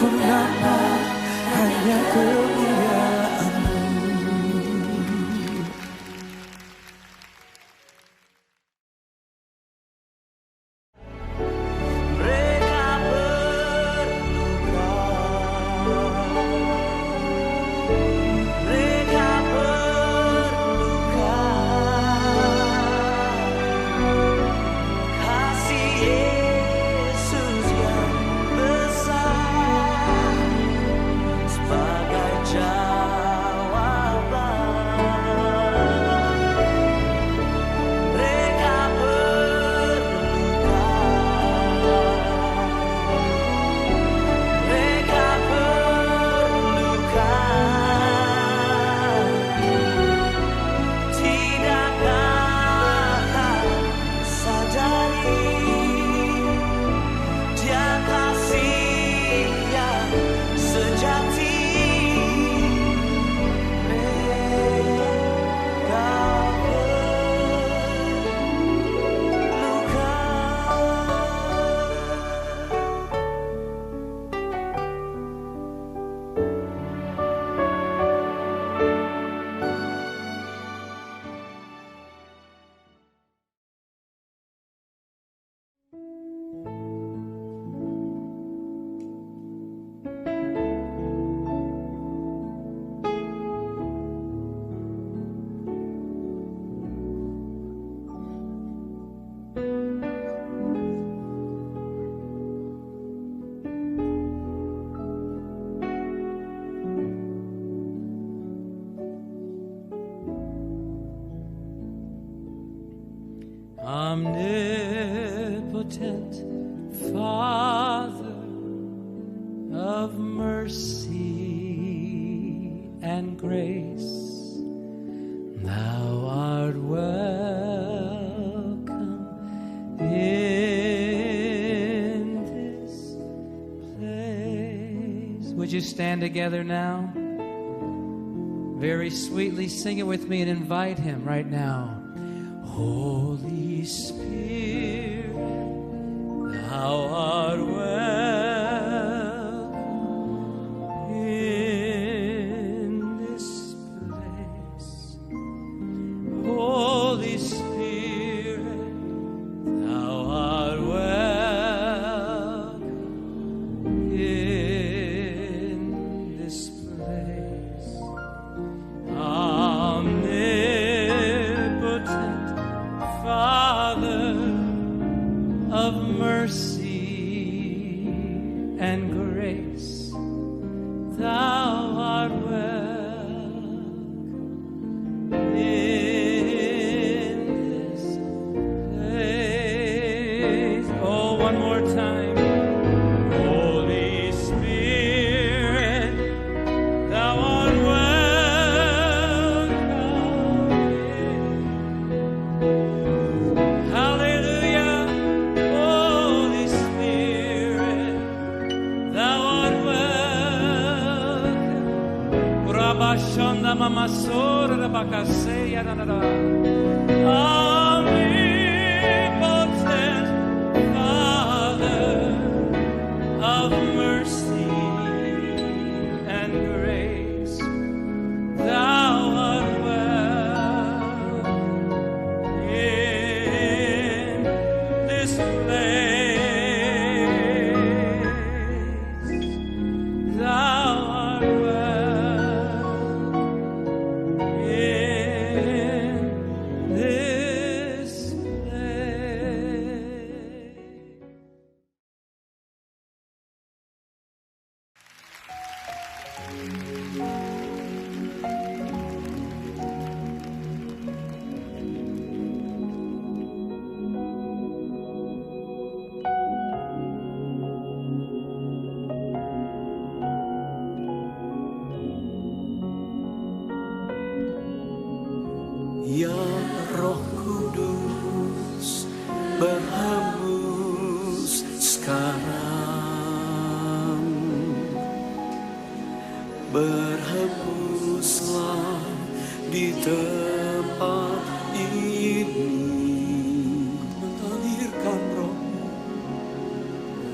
ku nampak hanya kemuliaan-Mu. Omnipotent Father of mercy and grace, Thou art welcome in this place. Would you stand together now? Very sweetly sing it with me and invite Him right now. Holy Spirit, Thou art welcome in this place. Holy Spirit, Thou art welcome in this place. Omnipotent Father of mercy and grace, Thou art welcome in this place. Oh, one more time. Holy Spirit, Thou art welcome. Hallelujah. Holy Spirit, Thou art welcome. Rabashanda mamasora rabakaseya nanara. Omnipotent Father of mercy and grace, Thou art welcome in this place. Thou art welcome in this place. Ya Roh Kudus, berhembus sekarang. Berhembuslah di tempat ini. Mengalirkan roh,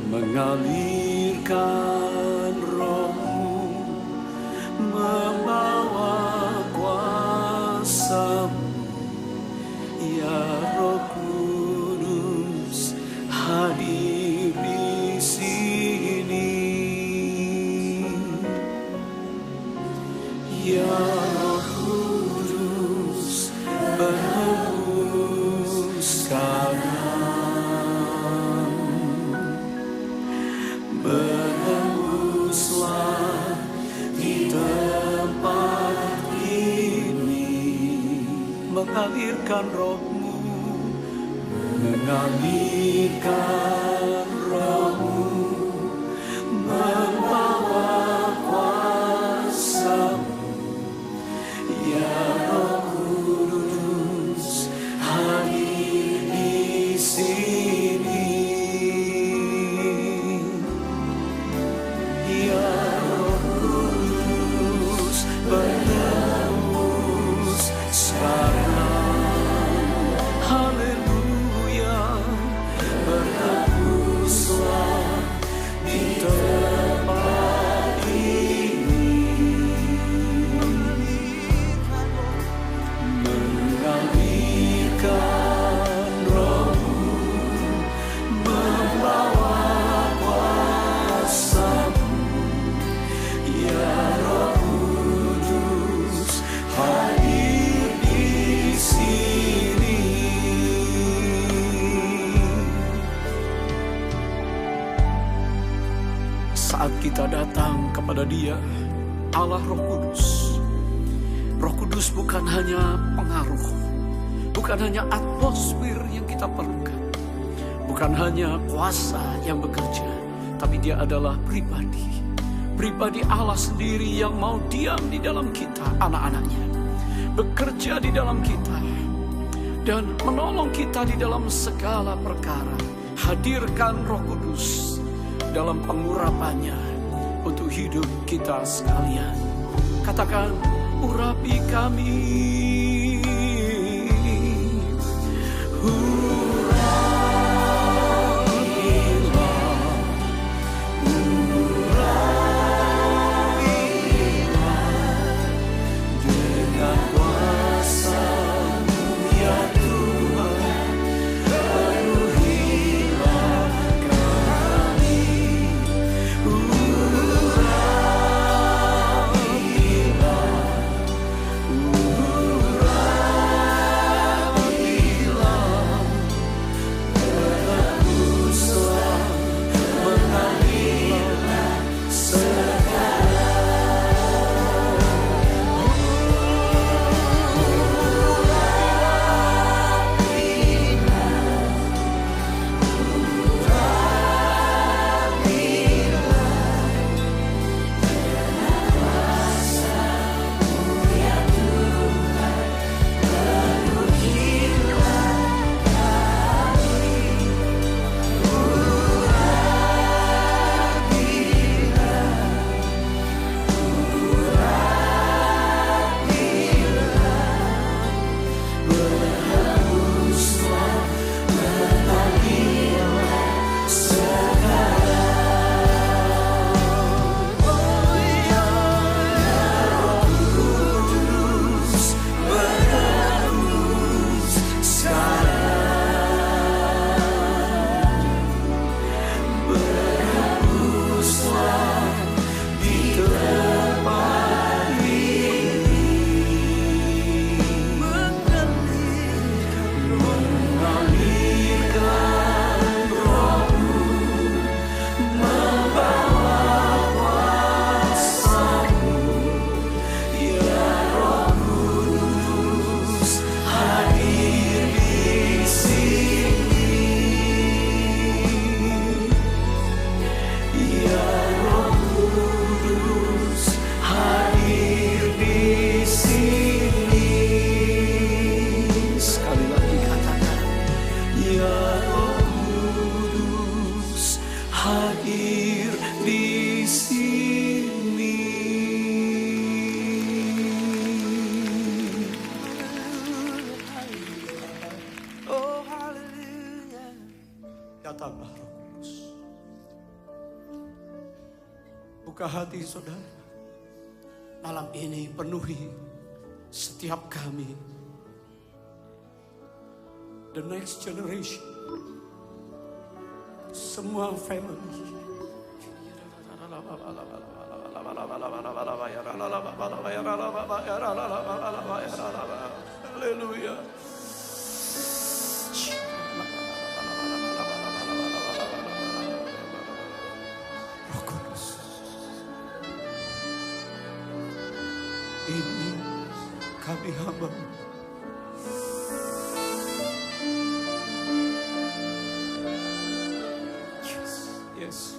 mengalirkan mengalirkan rohmu, membawa kuasa-Mu, ya Roh Kudus hadir di sini, ya Roh Kudus bertembus sekarang, haleluya, bertembuslah di tempat ini, mengalirkan rohmu, membawa kuasa-Mu, ya Roh Kudus hadir di sini. Saat kita datang kepada Dia, Allah Roh Kudus, Roh Kudus bukan hanya pengaruh, bukan hanya atmosfer yang kita perlukan, bukan hanya kuasa yang bekerja, tapi Dia adalah pribadi. Pribadi Allah sendiri yang mau diam di dalam kita, anak-anaknya, bekerja di dalam kita, dan menolong kita di dalam segala perkara. Hadirkan Roh Kudus dalam pengurapannya untuk hidup kita sekalian. Katakan, urapi kami, dengan kuasa-Mu ya Tuhan, penuhilah kami, tebuslah, mengalirlah hadir di sini. Oh haleluya. Datanglah Roh Kudus. Buka hati saudara. Malam ini penuhi setiap kami. The next generation. Semua family. Haleluya. Roh Kudus, ini kami hamba. Yesus.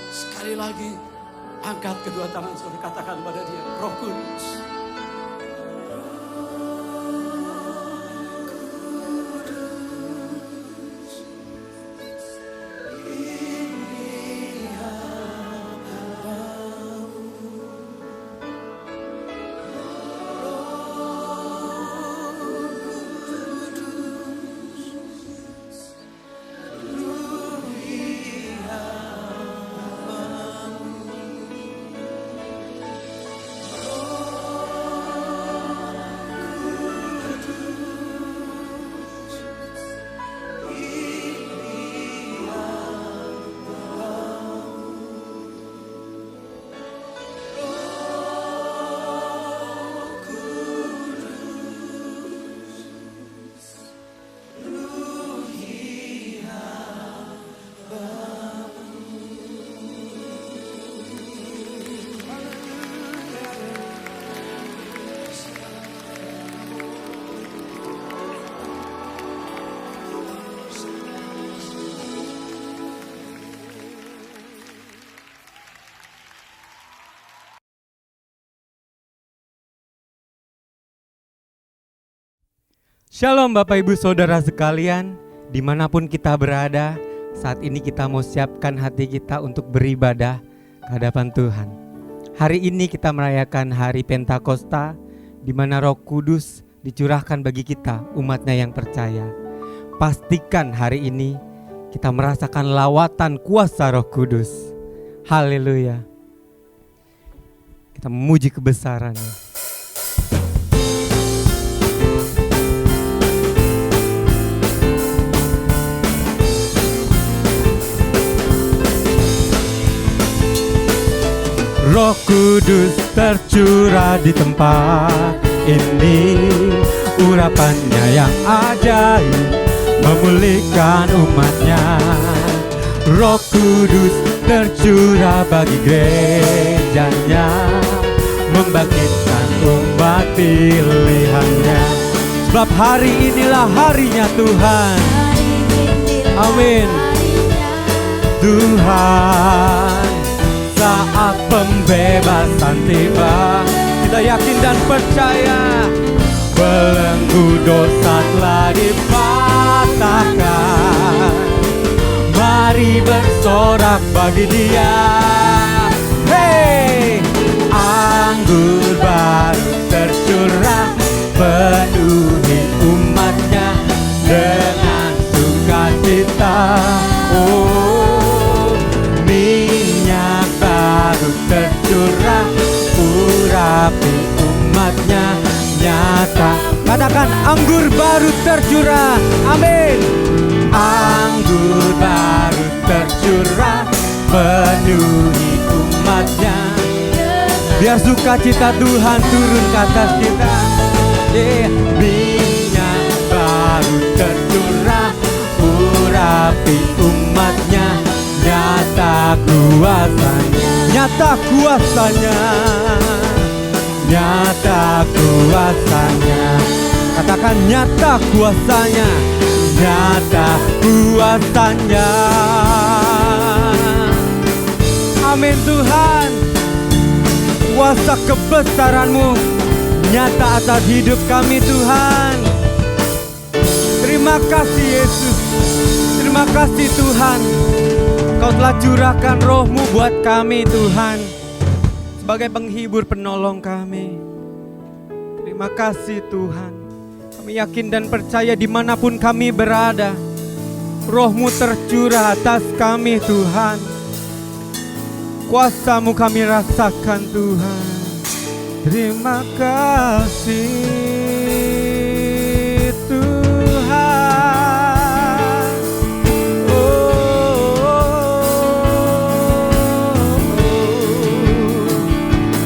Sekali lagi, angkat kedua tangan saudara, katakan pada dia, Roh Kudus. Shalom Bapak Ibu Saudara sekalian, dimanapun kita berada, saat ini kita mau siapkan hati kita untuk beribadah ke hadapan Tuhan. Hari ini kita merayakan hari Pentakosta, di mana Roh Kudus dicurahkan bagi kita, umatnya yang percaya. Pastikan hari ini kita merasakan lawatan kuasa Roh Kudus. Haleluya. Kita memuji kebesaran-Nya. Roh Kudus tercurah di tempat ini, urapannya yang ajaib memulihkan umatnya. Roh Kudus tercurah bagi gerejanya, membangkitkan umat pilihannya. Sebab hari inilah harinya Tuhan. Amin. Tuhan, saat pembebasan tiba, kita yakin dan percaya belenggu dosa telah dipatahkan. Mari bersorak bagi Dia. Hey, anggur baru tercurah, penuhi umatnya dengan sukacita. Oh, minyak baru tercurah, urapi umatnya nyata. Katakan anggur baru tercurah. Amin. Anggur baru tercurah, penuhi umatnya. Biar sukacita Tuhan turun ke atas kita. Minyak baru tercurah, urapi umatnya, nyata kuasanya, nyata kuasanya, nyata kuasanya. Katakan nyata kuasanya, nyata kuasanya. Amin Tuhan. Kuasa kebesaran-Mu nyata atas hidup kami Tuhan. Terima kasih Yesus. Terima kasih Tuhan. Kau telah curahkan Roh-Mu buat kami Tuhan, sebagai penghibur penolong kami. Terima kasih Tuhan. Kami yakin dan percaya dimanapun kami berada, Roh-Mu tercurah atas kami Tuhan. Kuasa-Mu kami rasakan Tuhan. Terima kasih Tuhan.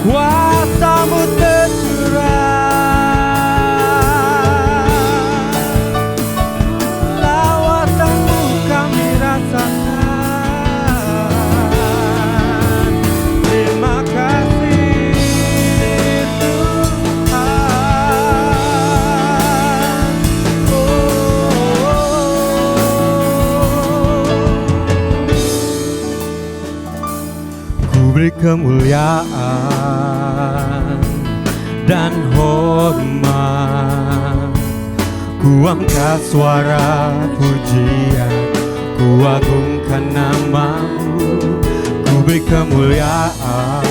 Kuasa-Mu tercurah, lawatan-Mu kami rasakan. Terima kasih Tuhan. kemuliaan dan hormat. Ku angkat suara pujian, ku agungkan namamu, ku beri kemuliaan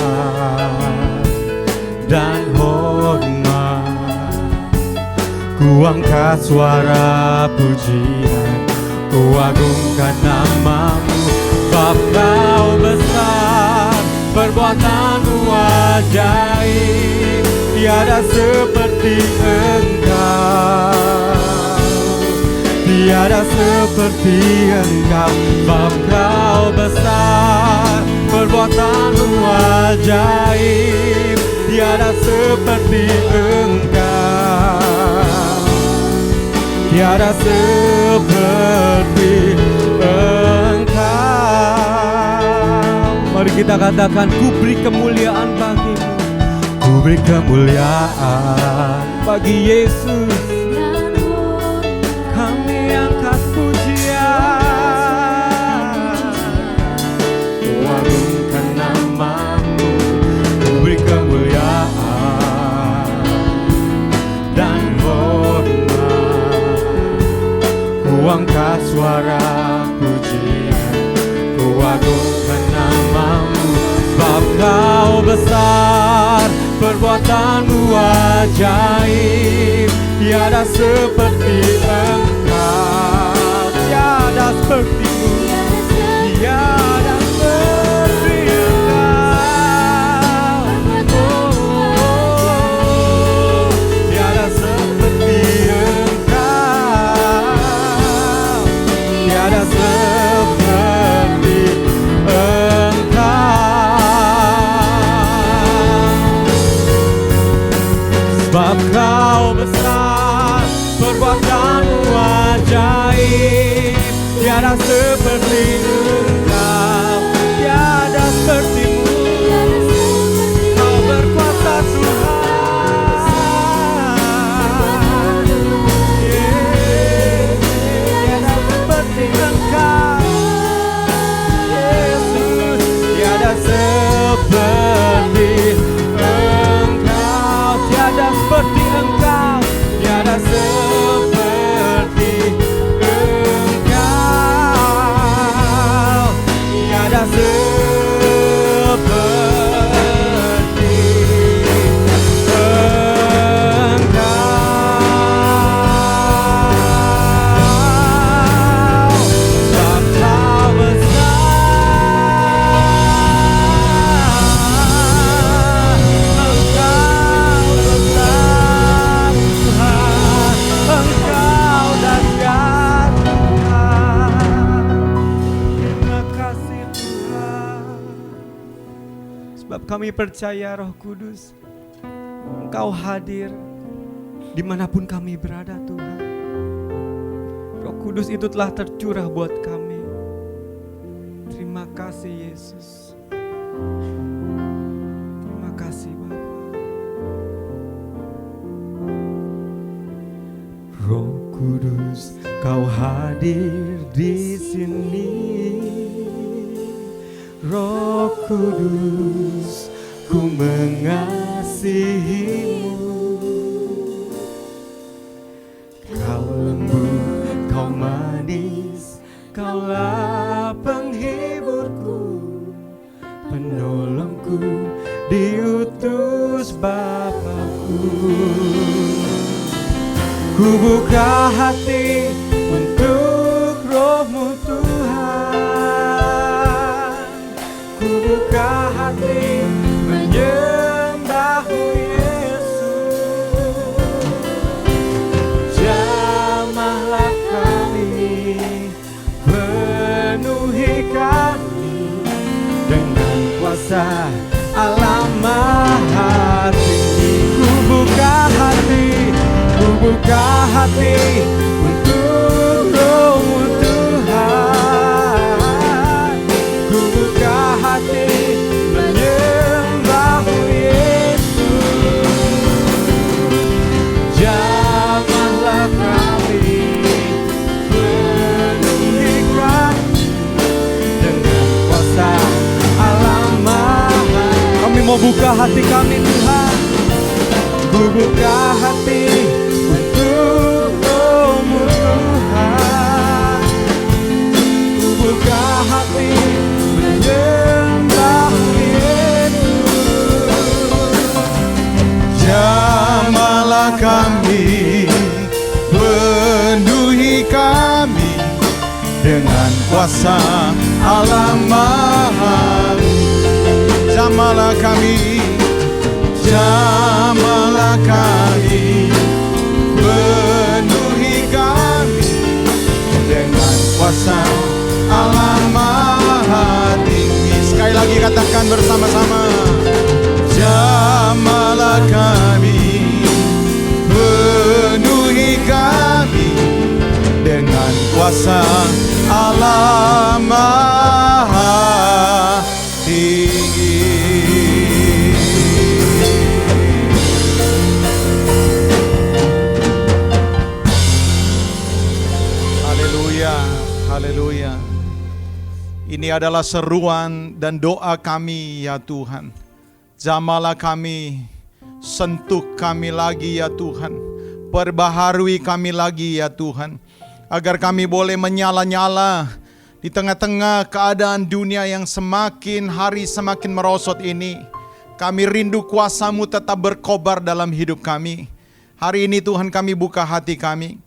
dan hormat. Ku angkat suara pujian, ku agungkan namamu. Sebab Kau besar, perbuatanmu ajaib, tiada seperti Engkau, tiada seperti Engkau. Sebab Kau besar, perbuatanmu ajaib, tiada seperti Engkau, tiada seperti Engkau. Mari kita katakan, ku beri kemuliaan bagimu, ku beri kemuliaan bagi Yesus. Kami angkat pujian, ku agungkan namamu, ku beri kemuliaan dan hormat. Ku angkat suara pujian, ku agungkan namamu. Sebab Kau besar, perbuatanmu ajaib, tiada seperti Engkau, tiada sepertimu, tiada seperti Engkau. Oh, tiada seperti Engkau, tiada seperti Engkau. Sebab Kau besar, perbuatanmu ajaib, tiada seperti Engkau, tiada sepertimu. Kau berkuasa Tuhan, tiada seperti Engkau, Yesus, tiada seperti Engkau, tiada seperti Engkau, tiada seperti Engkau, tiada seperti Engkau. Sebab Kau besar, Engkau besar Tuhan, Engkau dahsyat Tuhan. Terima kasih Tuhan. Sebab kami percaya Roh Kudus, Engkau hadir dimanapun kami berada Tuhan. Roh Kudus itu telah tercurah buat kami. Terima kasih Yesus. Terima kasih Bapa. Roh Kudus, Kau hadir di sini. Roh Kudus, ku mengasihimu. Kau lembut, Kau manis, Kaulah penghiburku, penolongku, diutus Bapakku. Ku buka hati untuk Roh-Mu Tuhan, ku buka hati menyembah-Mu Yesus. Jamahlah kami, penuhi kami dengan kuasa Allah Maha Tinggi. Ku buka hati, ku buka hati untuk Roh-Mu Tuhan, ku buka hati menyembah-Mu Yesus. Jamahlah kami, penuhi kami dengan kuasa Allah Maha mau buka hati kami Tuhan. Ku buka hati untukmu Tuhan. Ku buka hati menyembahmu Yesus. Jamahlah kami, penuhi kami dengan kuasa Allah Maha. Jamahlah kami, jamahlah kami, penuhi kami dengan kuasa Allah Maha Tinggi. Sekali lagi katakan bersama-sama. Jamahlah kami, penuhi kami dengan kuasa Allah Maha Tinggi. Haleluya, haleluya. Ini adalah seruan dan doa kami ya Tuhan. Jamahlah kami, sentuh kami lagi ya Tuhan. Perbaharui kami lagi ya Tuhan. Agar kami boleh menyala-nyala di tengah-tengah keadaan dunia yang semakin hari semakin merosot ini. Kami rindu kuasa-Mu tetap berkobar dalam hidup kami. Hari ini Tuhan kami buka hati kami.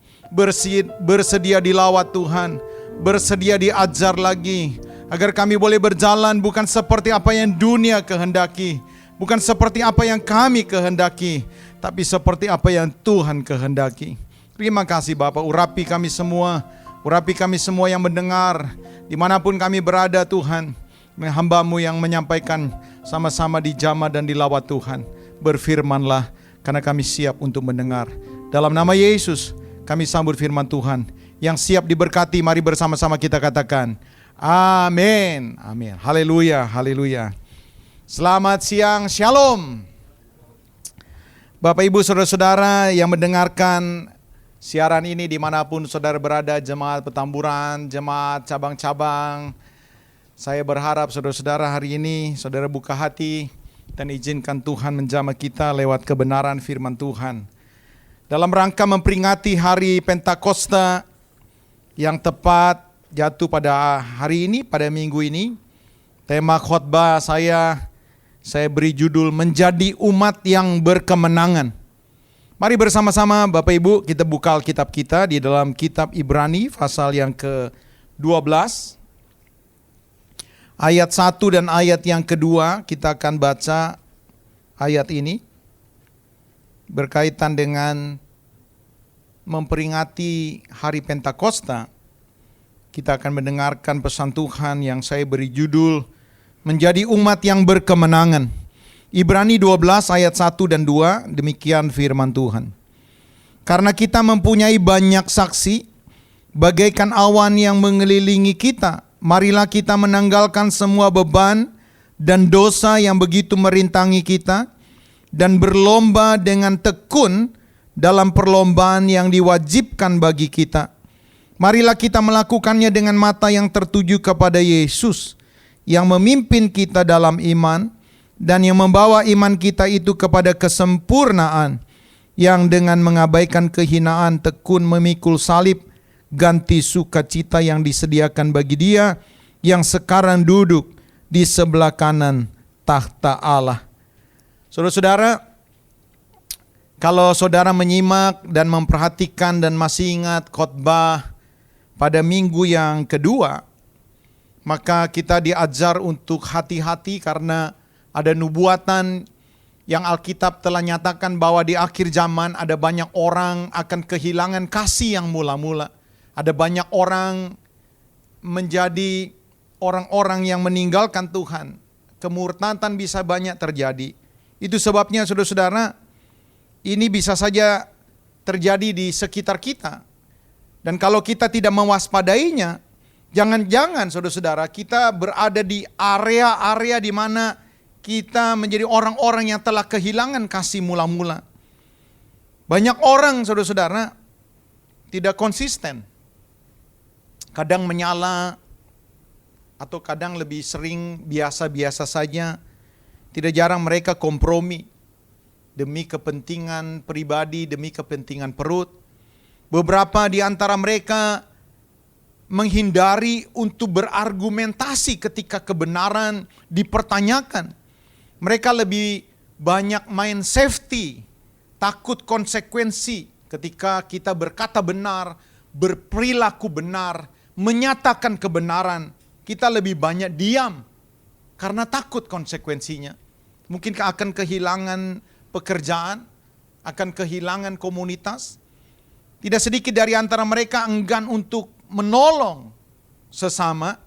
Bersedia dilawat Tuhan. Bersedia diajar lagi. Agar kami boleh berjalan bukan seperti apa yang dunia kehendaki. Bukan seperti apa yang kami kehendaki. Tapi seperti apa yang Tuhan kehendaki. Terima kasih Bapak, urapi kami semua. Urapi kami semua yang mendengar. Dimanapun kami berada Tuhan. Hamba-Mu yang menyampaikan sama-sama dijamah dan dilawat Tuhan. Berfirmanlah karena kami siap untuk mendengar. Dalam nama Yesus kami sambut firman Tuhan. Yang siap diberkati, mari bersama-sama kita katakan amin. Amin. Haleluya, haleluya. Selamat siang, shalom. Bapak Ibu saudara-saudara yang mendengarkan siaran ini dimanapun saudara berada, jemaat Petamburan, jemaat cabang-cabang. Saya berharap saudara-saudara hari ini saudara buka hati dan izinkan Tuhan menjamah kita lewat kebenaran firman Tuhan. Dalam rangka memperingati hari Pentakosta yang tepat jatuh pada hari ini, pada minggu ini, tema khotbah saya beri judul menjadi umat yang berkemenangan. Mari bersama-sama Bapak Ibu kita buka Alkitab kita di dalam kitab Ibrani pasal yang ke-12. Ayat 1 dan ayat yang kedua kita akan baca ayat ini. Berkaitan dengan memperingati hari Pentakosta. Kita akan mendengarkan pesan Tuhan yang saya beri judul menjadi umat yang berkemenangan. Ibrani 12 ayat 1 dan 2, demikian firman Tuhan. Karena kita mempunyai banyak saksi, bagaikan awan yang mengelilingi kita, marilah kita menanggalkan semua beban dan dosa yang begitu merintangi kita, dan berlomba dengan tekun dalam perlombaan yang diwajibkan bagi kita. Marilah kita melakukannya dengan mata yang tertuju kepada Yesus, yang memimpin kita dalam iman dan yang membawa iman kita itu kepada kesempurnaan, yang dengan mengabaikan kehinaan tekun memikul salib, ganti sukacita yang disediakan bagi Dia yang sekarang duduk di sebelah kanan tahta Allah. Saudara-saudara, kalau saudara menyimak dan memperhatikan dan masih ingat khotbah pada minggu yang kedua, maka kita diajar untuk hati-hati karena ada nubuatan yang Alkitab telah nyatakan bahwa di akhir zaman ada banyak orang akan kehilangan kasih yang mula-mula. Ada banyak orang menjadi orang-orang yang meninggalkan Tuhan. Kemurtatan bisa banyak terjadi. Itu sebabnya saudara-saudara, ini bisa saja terjadi di sekitar kita. Dan kalau kita tidak mewaspadainya, jangan-jangan saudara-saudara kita berada di area-area di mana kita menjadi orang-orang yang telah kehilangan kasih mula-mula. Banyak orang saudara-saudara tidak konsisten. Kadang menyala atau kadang lebih sering biasa-biasa saja. Tidak jarang mereka kompromi demi kepentingan pribadi, demi kepentingan perut. Beberapa di antara mereka menghindari untuk berargumentasi ketika kebenaran dipertanyakan. Mereka lebih banyak main safety, takut konsekuensi ketika kita berkata benar, berperilaku benar, menyatakan kebenaran. Kita lebih banyak diam karena takut konsekuensinya. Mungkin akan kehilangan pekerjaan, akan kehilangan komunitas. Tidak sedikit dari antara mereka enggan untuk menolong sesama.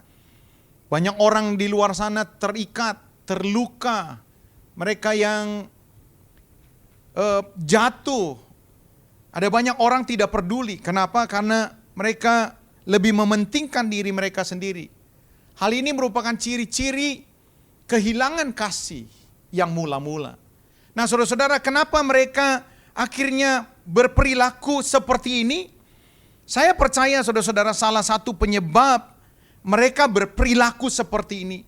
Banyak orang di luar sana terikat, terluka. Mereka yang jatuh. Ada banyak orang tidak peduli. Kenapa? Karena mereka lebih mementingkan diri mereka sendiri. Hal ini merupakan ciri-ciri kehilangan kasih yang mula-mula. Nah, saudara-saudara, kenapa mereka akhirnya berperilaku seperti ini? Saya percaya, saudara-saudara, salah satu penyebab mereka berperilaku seperti ini,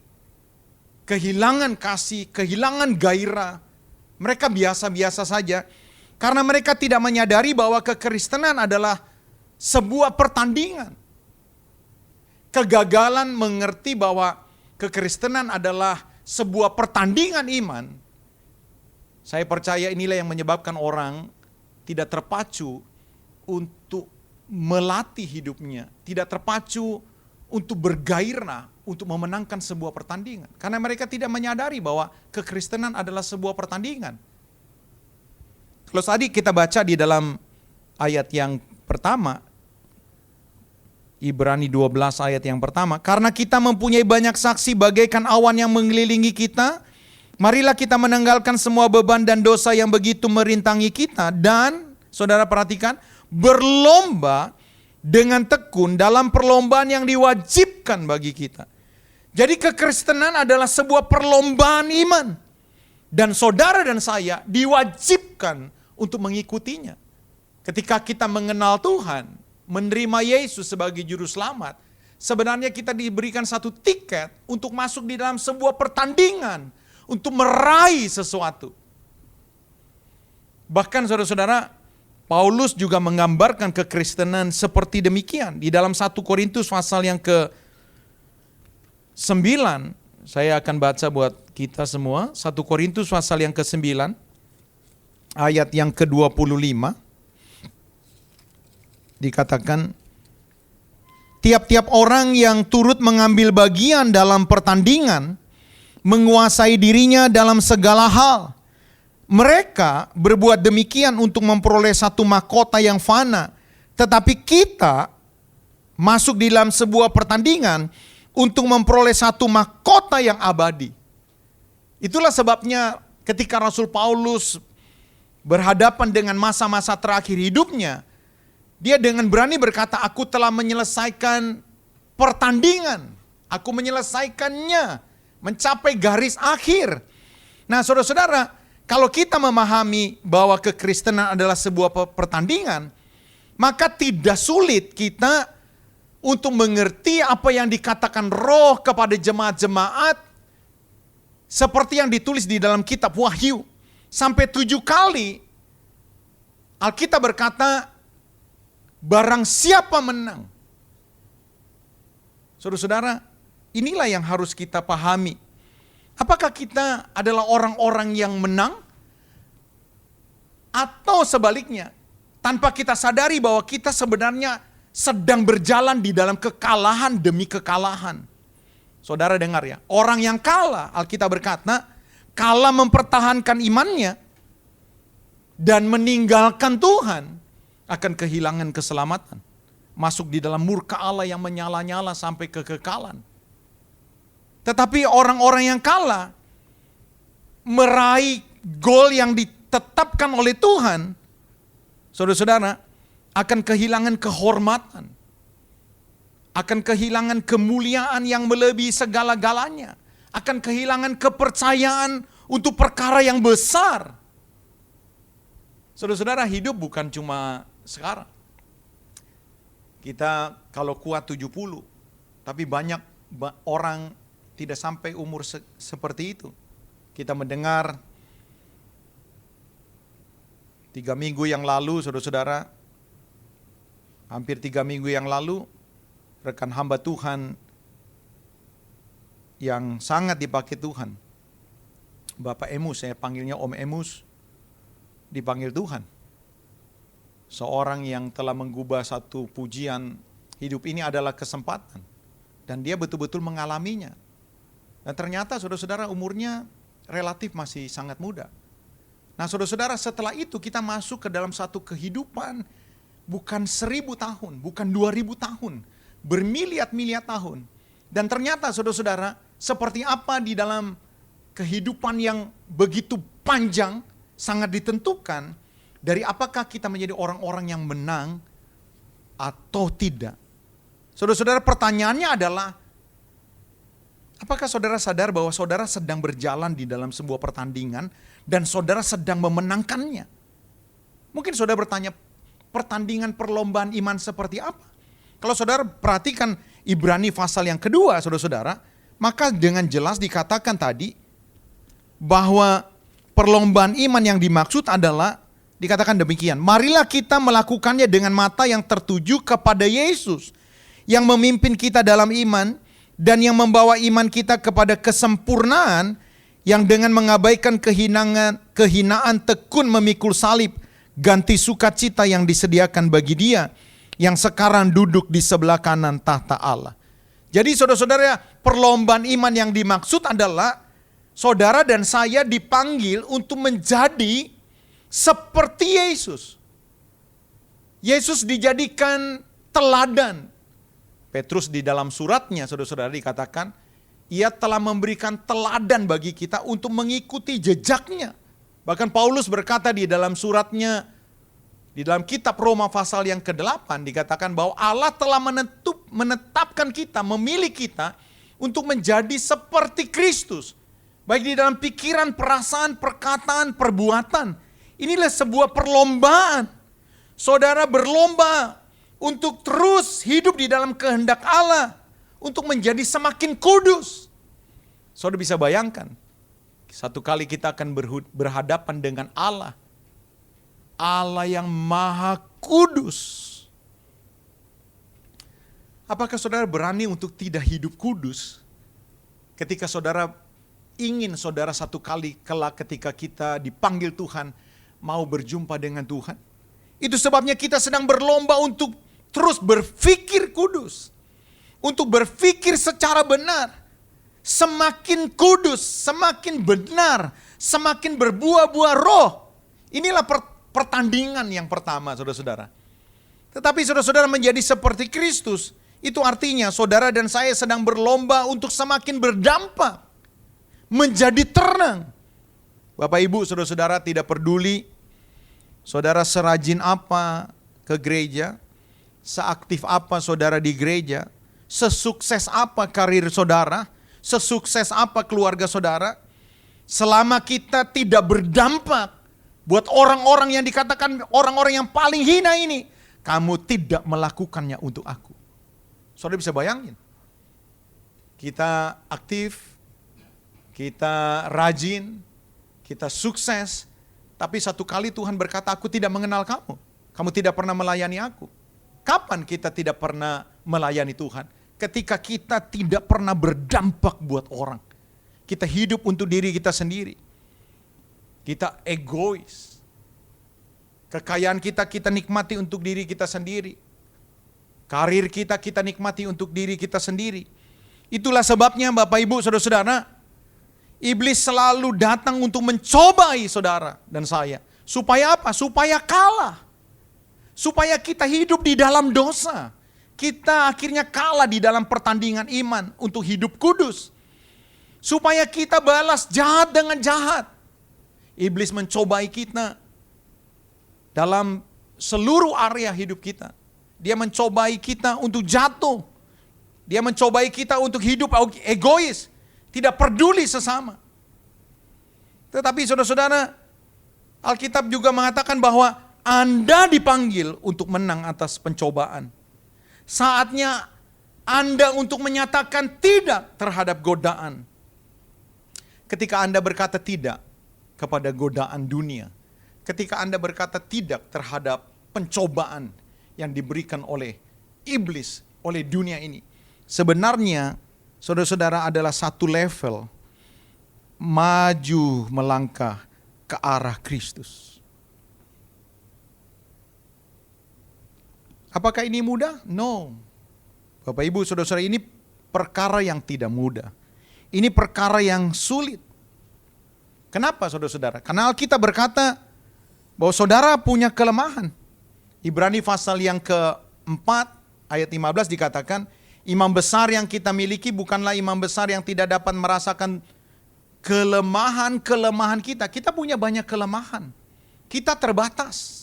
kehilangan kasih, kehilangan gairah. Mereka biasa-biasa saja, karena mereka tidak menyadari bahwa kekristenan adalah sebuah pertandingan. Kegagalan mengerti bahwa kekristenan adalah sebuah pertandingan iman. Saya percaya inilah yang menyebabkan orang tidak terpacu untuk melatih hidupnya, tidak terpacu untuk bergairah, untuk memenangkan sebuah pertandingan. Karena mereka tidak menyadari bahwa kekristenan adalah sebuah pertandingan. Kalau tadi kita baca di dalam ayat yang pertama, Ibrani 12 ayat yang pertama, karena kita mempunyai banyak saksi bagaikan awan yang mengelilingi kita, marilah kita menanggalkan semua beban dan dosa yang begitu merintangi kita, dan saudara perhatikan, berlomba dengan tekun dalam perlombaan yang diwajibkan bagi kita. Jadi kekristenan adalah sebuah perlombaan iman, dan saudara dan saya diwajibkan untuk mengikutinya. Ketika kita mengenal Tuhan, menerima Yesus sebagai juru selamat, sebenarnya kita diberikan satu tiket untuk masuk di dalam sebuah pertandingan, untuk meraih sesuatu. Bahkan saudara-saudara, Paulus juga menggambarkan kekristenan seperti demikian. Di dalam 1 Korintus pasal yang ke-9, saya akan baca buat kita semua. 1 Korintus pasal yang ke-9, ayat yang ke-25. Dikatakan, tiap-tiap orang yang turut mengambil bagian dalam pertandingan menguasai dirinya dalam segala hal. Mereka berbuat demikian untuk memperoleh satu mahkota yang fana, tetapi kita masuk di dalam sebuah pertandingan untuk memperoleh satu mahkota yang abadi. Itulah sebabnya ketika Rasul Paulus berhadapan dengan masa-masa terakhir hidupnya, dia dengan berani berkata, aku telah menyelesaikan pertandingan. Aku menyelesaikannya, mencapai garis akhir. Nah saudara-saudara, kalau kita memahami bahwa kekristenan adalah sebuah pertandingan, maka tidak sulit kita untuk mengerti apa yang dikatakan Roh kepada jemaat-jemaat, seperti yang ditulis di dalam kitab Wahyu. Sampai 7 kali Alkitab berkata, barang siapa menang. Saudara-saudara, inilah yang harus kita pahami. Apakah kita adalah orang-orang yang menang? Atau sebaliknya, tanpa kita sadari bahwa kita sebenarnya sedang berjalan di dalam kekalahan demi kekalahan. Saudara dengar ya, orang yang kalah, Alkitab berkata, kalah mempertahankan imannya dan meninggalkan Tuhan, akan kehilangan keselamatan. Masuk di dalam murka Allah yang menyala-nyala sampai kekekalan. Tetapi orang-orang yang kalah, meraih gol yang ditetapkan oleh Tuhan, saudara-saudara, akan kehilangan kehormatan. Akan kehilangan kemuliaan yang melebihi segala-galanya. Akan kehilangan kepercayaan untuk perkara yang besar. Saudara-saudara, hidup bukan cuma sekarang. Kita kalau kuat 70, tapi banyak orang tidak sampai umur seperti itu. Kita mendengar 3 minggu yang lalu, saudara-saudara, hampir 3 minggu yang lalu, rekan hamba Tuhan yang sangat dipakai Tuhan, Bapak Emus, saya panggilnya Om Emus, dipanggil Tuhan. Seorang yang telah menggubah satu pujian, hidup ini adalah kesempatan. Dan dia betul-betul mengalaminya. Dan ternyata saudara-saudara umurnya relatif masih sangat muda. Nah saudara-saudara, setelah itu kita masuk ke dalam satu kehidupan bukan 1000 tahun, bukan 2000 tahun, bermiliat-miliat tahun. Dan ternyata saudara-saudara, seperti apa di dalam kehidupan yang begitu panjang, sangat ditentukan dari apakah kita menjadi orang-orang yang menang atau tidak. Saudara-saudara, pertanyaannya adalah, apakah saudara sadar bahwa saudara sedang berjalan di dalam sebuah pertandingan dan saudara sedang memenangkannya? Mungkin saudara bertanya, pertandingan perlombaan iman seperti apa? Kalau saudara perhatikan Ibrani pasal yang kedua, saudara-saudara, maka dengan jelas dikatakan tadi bahwa perlombaan iman yang dimaksud adalah, dikatakan demikian, marilah kita melakukannya dengan mata yang tertuju kepada Yesus, yang memimpin kita dalam iman, dan yang membawa iman kita kepada kesempurnaan, yang dengan mengabaikan kehinaan tekun memikul salib, ganti sukacita yang disediakan bagi Dia, yang sekarang duduk di sebelah kanan tahta Allah. Jadi saudara-saudara, perlombaan iman yang dimaksud adalah saudara dan saya dipanggil untuk menjadi seperti Yesus. Yesus dijadikan teladan. Petrus di dalam suratnya, saudara-saudara, dikatakan, ia telah memberikan teladan bagi kita untuk mengikuti jejaknya. Bahkan Paulus berkata di dalam suratnya, di dalam kitab Roma pasal yang ke-8, dikatakan bahwa Allah telah menetapkan kita, memilih kita untuk menjadi seperti Kristus. Baik di dalam pikiran, perasaan, perkataan, perbuatan. Inilah sebuah perlombaan. Saudara berlomba untuk terus hidup di dalam kehendak Allah, untuk menjadi semakin kudus. Saudara bisa bayangkan, satu kali kita akan berhadapan dengan Allah. Allah yang maha kudus. Apakah saudara berani untuk tidak hidup kudus? Ketika saudara ingin saudara satu kali kelak ketika kita dipanggil Tuhan, mau berjumpa dengan Tuhan. Itu sebabnya kita sedang berlomba untuk terus berpikir kudus. Untuk berpikir secara benar. Semakin kudus, semakin benar, semakin berbuah-buah roh. Inilah pertandingan yang pertama, saudara-saudara. Tetapi saudara-saudara menjadi seperti Kristus, itu artinya saudara dan saya sedang berlomba untuk semakin berdampak. Menjadi terang. Bapak Ibu, saudara-saudara, tidak peduli saudara serajin apa ke gereja, seaktif apa saudara di gereja, sesukses apa karir saudara, sesukses apa keluarga saudara, selama kita tidak berdampak buat orang-orang yang dikatakan orang-orang yang paling hina ini, kamu tidak melakukannya untuk aku. Saudara bisa bayangin, kita aktif, kita rajin, kita sukses, tapi satu kali Tuhan berkata, aku tidak mengenal kamu, kamu tidak pernah melayani aku. Kapan kita tidak pernah melayani Tuhan? Ketika kita tidak pernah berdampak buat orang. Kita hidup untuk diri kita sendiri. Kita egois. Kekayaan kita nikmati untuk diri kita sendiri. Karir kita nikmati untuk diri kita sendiri. Itulah sebabnya Bapak Ibu saudara-saudara, iblis selalu datang untuk mencobai saudara dan saya. Supaya apa? Supaya kalah. Supaya kita hidup di dalam dosa. Kita akhirnya kalah di dalam pertandingan iman untuk hidup kudus. Supaya kita balas jahat dengan jahat. Iblis mencobai kita dalam seluruh area hidup kita. Dia mencobai kita untuk jatuh. Dia mencobai kita untuk hidup egois. Tidak peduli sesama. Tetapi saudara-saudara, Alkitab juga mengatakan bahwa Anda dipanggil untuk menang atas pencobaan. Saatnya Anda untuk menyatakan tidak terhadap godaan. Ketika Anda berkata tidak kepada godaan dunia, ketika Anda berkata tidak terhadap pencobaan yang diberikan oleh iblis, oleh dunia ini, sebenarnya saudara-saudara adalah satu level maju melangkah ke arah Kristus. Apakah ini mudah? No. Bapak Ibu saudara-saudara, ini perkara yang tidak mudah. Ini perkara yang sulit. Kenapa saudara-saudara? Karena Alkitab berkata bahwa saudara punya kelemahan. Ibrani pasal yang keempat ayat 15 dikatakan, imam besar yang kita miliki bukanlah imam besar yang tidak dapat merasakan kelemahan-kelemahan kita. Kita punya banyak kelemahan. Kita terbatas.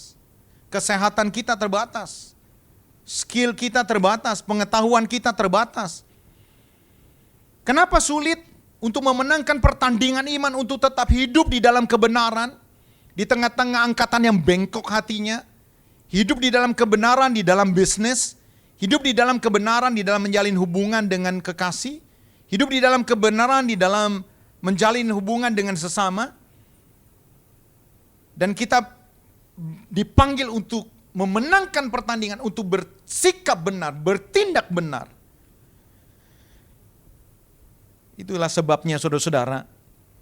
Kesehatan kita terbatas. Skill kita terbatas. Pengetahuan kita terbatas. Kenapa sulit untuk memenangkan pertandingan iman, untuk tetap hidup di dalam kebenaran, di tengah-tengah angkatan yang bengkok hatinya, hidup di dalam kebenaran, di dalam bisnis, hidup di dalam kebenaran, di dalam menjalin hubungan dengan kekasih, hidup di dalam kebenaran, di dalam menjalin hubungan dengan sesama, dan kita dipanggil untuk memenangkan pertandingan, untuk bersikap benar, bertindak benar. Itulah sebabnya saudara-saudara,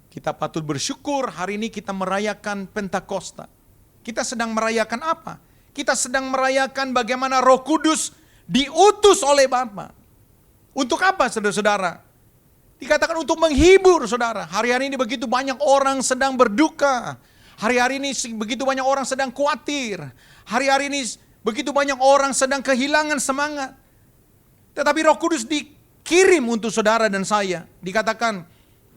kita patut bersyukur hari ini kita merayakan Pentakosta. Kita sedang merayakan apa? Kita sedang merayakan bagaimana Roh Kudus diutus oleh Bapa. Untuk apa saudara-saudara? Dikatakan untuk menghibur saudara. Hari-hari ini begitu banyak orang sedang berduka. Hari-hari ini begitu banyak orang sedang khawatir. Hari-hari ini begitu banyak orang sedang kehilangan semangat. Tetapi Roh Kudus dikirim untuk saudara dan saya. Dikatakan,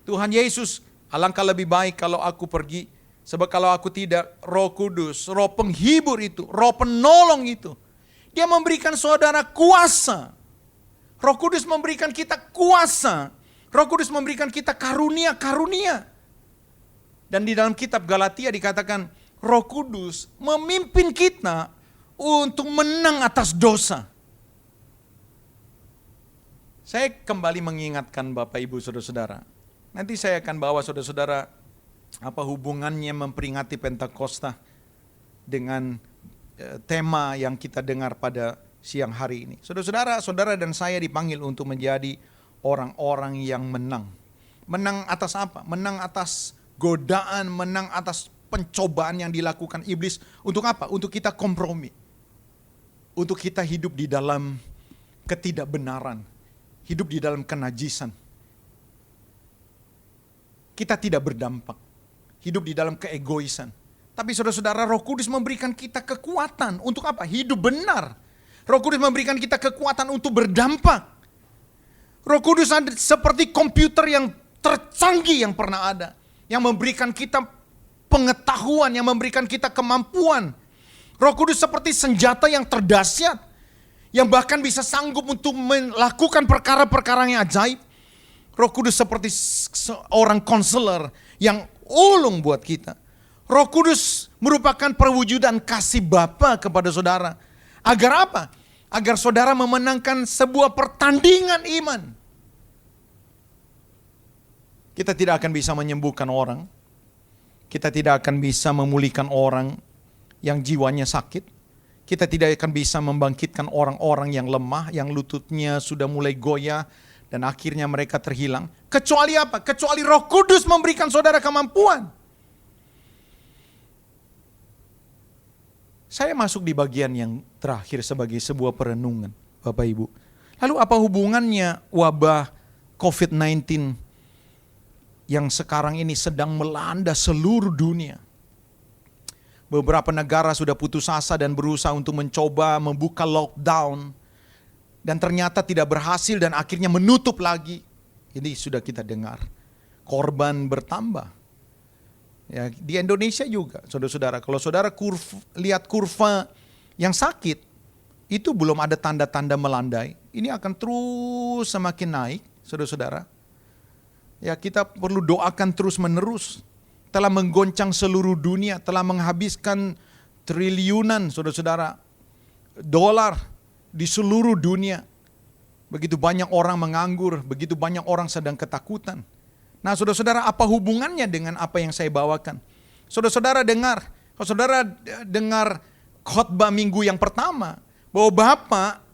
Tuhan Yesus, alangkah lebih baik kalau aku pergi. Sebab kalau aku tidak, Roh Kudus, Roh penghibur itu, Roh penolong itu, Dia memberikan saudara kuasa. Roh Kudus memberikan kita kuasa. Roh Kudus memberikan kita karunia-karunia. Dan di dalam kitab Galatia dikatakan, Roh Kudus memimpin kita untuk menang atas dosa. Saya kembali mengingatkan Bapak Ibu Saudara-saudara. Nanti saya akan bawa saudara-saudara apa hubungannya memperingati Pentakosta dengan tema yang kita dengar pada siang hari ini. Saudara-saudara, saudara dan saya dipanggil untuk menjadi orang-orang yang menang. Menang atas apa? Menang atas godaan, menang atas pencobaan yang dilakukan iblis. Untuk apa? Untuk kita kompromi. Untuk kita hidup di dalam ketidakbenaran. Hidup di dalam kenajisan. Kita tidak berdampak. Hidup di dalam keegoisan. Tapi saudara-saudara, Roh Kudus memberikan kita kekuatan. Untuk apa? Hidup benar. Roh Kudus memberikan kita kekuatan untuk berdampak. Roh Kudus seperti komputer yang tercanggih yang pernah ada. Yang memberikan kita pengetahuan, yang memberikan kita kemampuan. Roh Kudus seperti senjata yang terdahsyat. Yang bahkan bisa sanggup untuk melakukan perkara-perkara yang ajaib. Roh Kudus seperti seorang konselor yang ulung buat kita. Roh Kudus merupakan perwujudan kasih Bapa kepada saudara. Agar apa? Agar saudara memenangkan sebuah pertandingan iman. Kita tidak akan bisa menyembuhkan orang. Kita tidak akan bisa memulihkan orang yang jiwanya sakit. Kita tidak akan bisa membangkitkan orang-orang yang lemah, yang lututnya sudah mulai goyah, dan akhirnya mereka terhilang. Kecuali apa? Kecuali Roh Kudus memberikan saudara kemampuan. Saya masuk di bagian yang terakhir sebagai sebuah perenungan, Bapak Ibu. Lalu apa hubungannya wabah COVID-19 yang sekarang ini sedang melanda seluruh dunia? Beberapa negara sudah putus asa dan berusaha untuk mencoba membuka lockdown. Dan ternyata tidak berhasil dan akhirnya menutup lagi. Ini sudah kita dengar. Korban bertambah. Ya, di Indonesia juga, saudara-saudara. Kalau saudara lihat kurva yang sakit, itu belum ada tanda-tanda melandai. Ini akan terus semakin naik, saudara-saudara. Ya, kita perlu doakan terus-menerus. Telah menggoncang seluruh dunia, telah menghabiskan triliunan, saudara-saudara, dolar di seluruh dunia. Begitu banyak orang menganggur, begitu banyak orang sedang ketakutan. Nah, saudara-saudara, apa hubungannya dengan apa yang saya bawakan? Saudara-saudara dengar, kalau saudara dengar khotbah minggu yang pertama, bahwa Bapa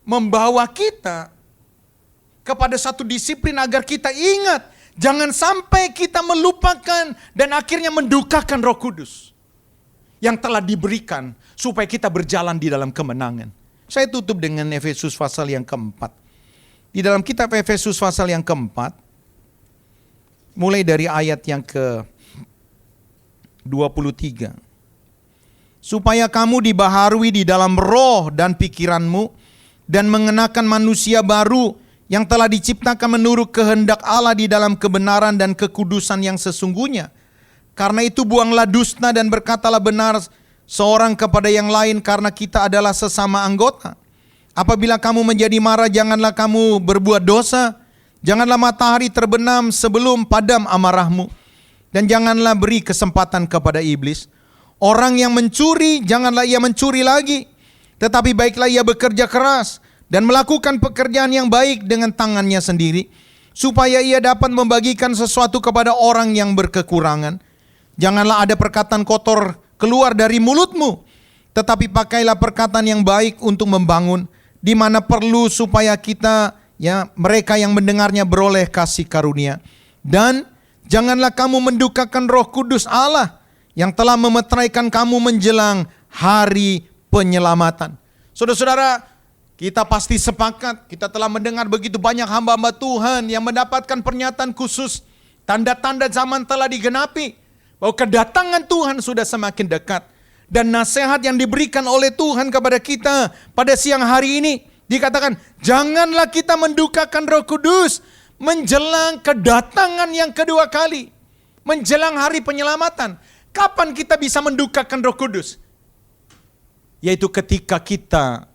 membawa kita kepada satu disiplin agar kita ingat, jangan sampai kita melupakan dan akhirnya mendukakan Roh Kudus yang telah diberikan supaya kita berjalan di dalam kemenangan. Saya tutup dengan Efesus pasal yang keempat. Di dalam kitab Efesus pasal yang keempat, mulai dari ayat yang ke-23. Supaya kamu dibaharui di dalam roh dan pikiranmu, dan mengenakan manusia baru yang telah diciptakan menurut kehendak Allah di dalam kebenaran dan kekudusan yang sesungguhnya. Karena itu buanglah dusta dan berkatalah benar seorang kepada yang lain, karena kita adalah sesama anggota. Apabila kamu menjadi marah, janganlah kamu berbuat dosa. Janganlah matahari terbenam sebelum padam amarahmu. Dan janganlah beri kesempatan kepada iblis. Orang yang mencuri, janganlah ia mencuri lagi. Tetapi baiklah ia bekerja keras dan melakukan pekerjaan yang baik dengan tangannya sendiri, supaya ia dapat membagikan sesuatu kepada orang yang berkekurangan. Janganlah ada perkataan kotor keluar dari mulutmu, tetapi pakailah perkataan yang baik untuk membangun, di mana perlu, supaya kita, mereka yang mendengarnya beroleh kasih karunia. Dan janganlah kamu mendukakan Roh Kudus Allah yang telah memeteraikan kamu menjelang hari penyelamatan. Saudara-saudara, kita pasti sepakat, kita telah mendengar begitu banyak hamba-hamba Tuhan yang mendapatkan pernyataan khusus, tanda-tanda zaman telah digenapi, bahwa kedatangan Tuhan sudah semakin dekat. Dan nasihat yang diberikan oleh Tuhan kepada kita pada siang hari ini, dikatakan, janganlah kita mendukakan Roh Kudus menjelang kedatangan yang kedua kali, menjelang hari penyelamatan. Kapan kita bisa mendukakan Roh Kudus? Yaitu ketika kita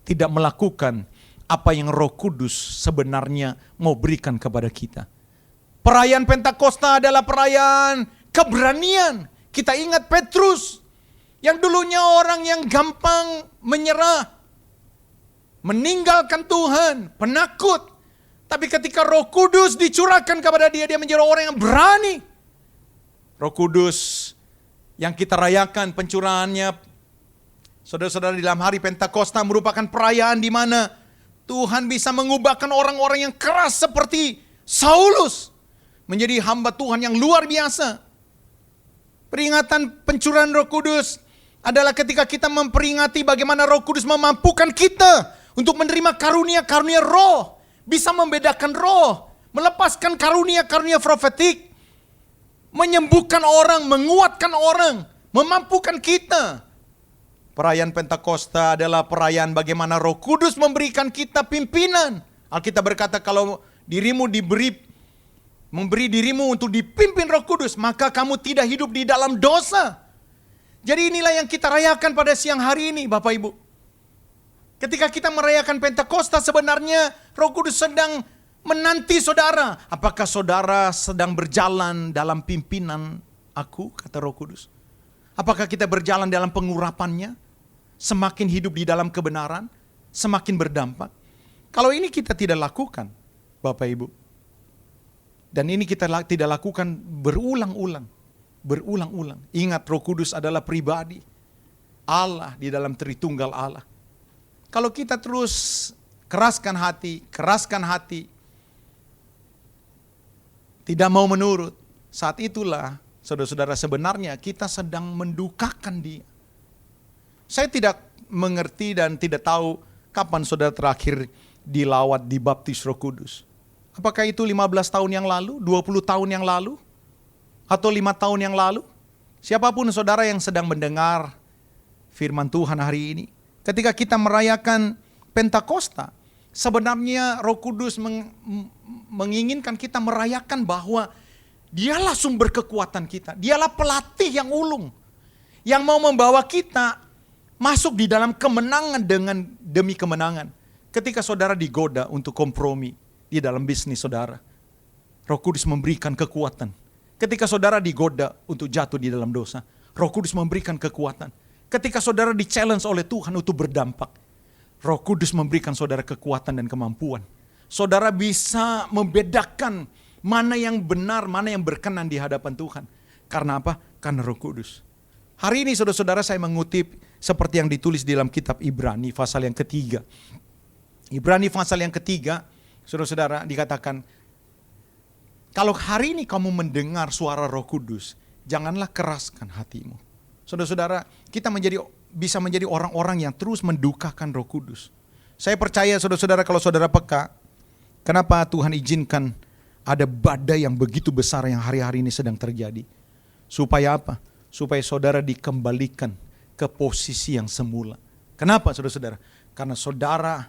tidak melakukan apa yang Roh Kudus sebenarnya mau berikan kepada kita. Perayaan Pentakosta adalah perayaan keberanian. Kita ingat Petrus yang dulunya orang yang gampang menyerah, meninggalkan Tuhan, penakut. Tapi ketika Roh Kudus dicurahkan kepada dia, dia menjadi orang yang berani. Roh Kudus yang kita rayakan pencurahannya, saudara-saudara, di dalam hari Pentakosta merupakan perayaan di mana Tuhan bisa mengubahkan orang-orang yang keras seperti Saulus menjadi hamba Tuhan yang luar biasa. Peringatan pencurahan Roh Kudus adalah ketika kita memperingati bagaimana Roh Kudus memampukan kita untuk menerima karunia-karunia roh, bisa membedakan roh, melepaskan karunia-karunia profetik, menyembuhkan orang, menguatkan orang, memampukan kita. Perayaan Pentakosta adalah perayaan bagaimana Roh Kudus memberikan kita pimpinan. Alkitab berkata, kalau dirimu memberi dirimu untuk dipimpin Roh Kudus, maka kamu tidak hidup di dalam dosa. Jadi inilah yang kita rayakan pada siang hari ini, Bapak Ibu. Ketika kita merayakan Pentakosta, sebenarnya Roh Kudus sedang menanti saudara. Apakah saudara sedang berjalan dalam pimpinan aku, kata Roh Kudus? Apakah kita berjalan dalam pengurapannya? Semakin hidup di dalam kebenaran, semakin berdampak. Kalau ini kita tidak lakukan, Bapak Ibu, dan ini kita tidak lakukan berulang-ulang. Ingat, Roh Kudus adalah pribadi Allah di dalam Tritunggal Allah. Kalau kita terus keraskan hati, tidak mau menurut, saat itulah, saudara-saudara, sebenarnya kita sedang mendukakan Dia. Saya tidak mengerti dan tidak tahu kapan saudara terakhir dilawat, dibaptis Roh Kudus. Apakah itu 15 tahun yang lalu, 20 tahun yang lalu, atau 5 tahun yang lalu? Siapapun saudara yang sedang mendengar firman Tuhan hari ini, ketika kita merayakan Pentakosta, sebenarnya Roh Kudus menginginkan kita merayakan bahwa Dialah sumber kekuatan kita. Dialah pelatih yang ulung, yang mau membawa kita masuk di dalam kemenangan demi kemenangan. Ketika saudara digoda untuk kompromi di dalam bisnis saudara, Roh Kudus memberikan kekuatan. Ketika saudara digoda untuk jatuh di dalam dosa, Roh Kudus memberikan kekuatan. Ketika saudara di-challenge oleh Tuhan untuk berdampak, Roh Kudus memberikan saudara kekuatan dan kemampuan. Saudara bisa membedakan Mana yang benar, mana yang berkenan di hadapan Tuhan. Karena apa? Karena Roh Kudus. Hari ini saudara-saudara saya mengutip seperti yang ditulis di dalam kitab Ibrani pasal yang ketiga. Ibrani pasal yang ketiga, saudara-saudara dikatakan, kalau hari ini kamu mendengar suara Roh Kudus, janganlah keraskan hatimu. Saudara-saudara, kita bisa menjadi orang-orang yang terus mendukakan Roh Kudus. Saya percaya saudara-saudara, kalau saudara peka, kenapa Tuhan izinkan ada badai yang begitu besar yang hari-hari ini sedang terjadi. Supaya apa? Supaya saudara dikembalikan ke posisi yang semula. Kenapa saudara-saudara? Karena saudara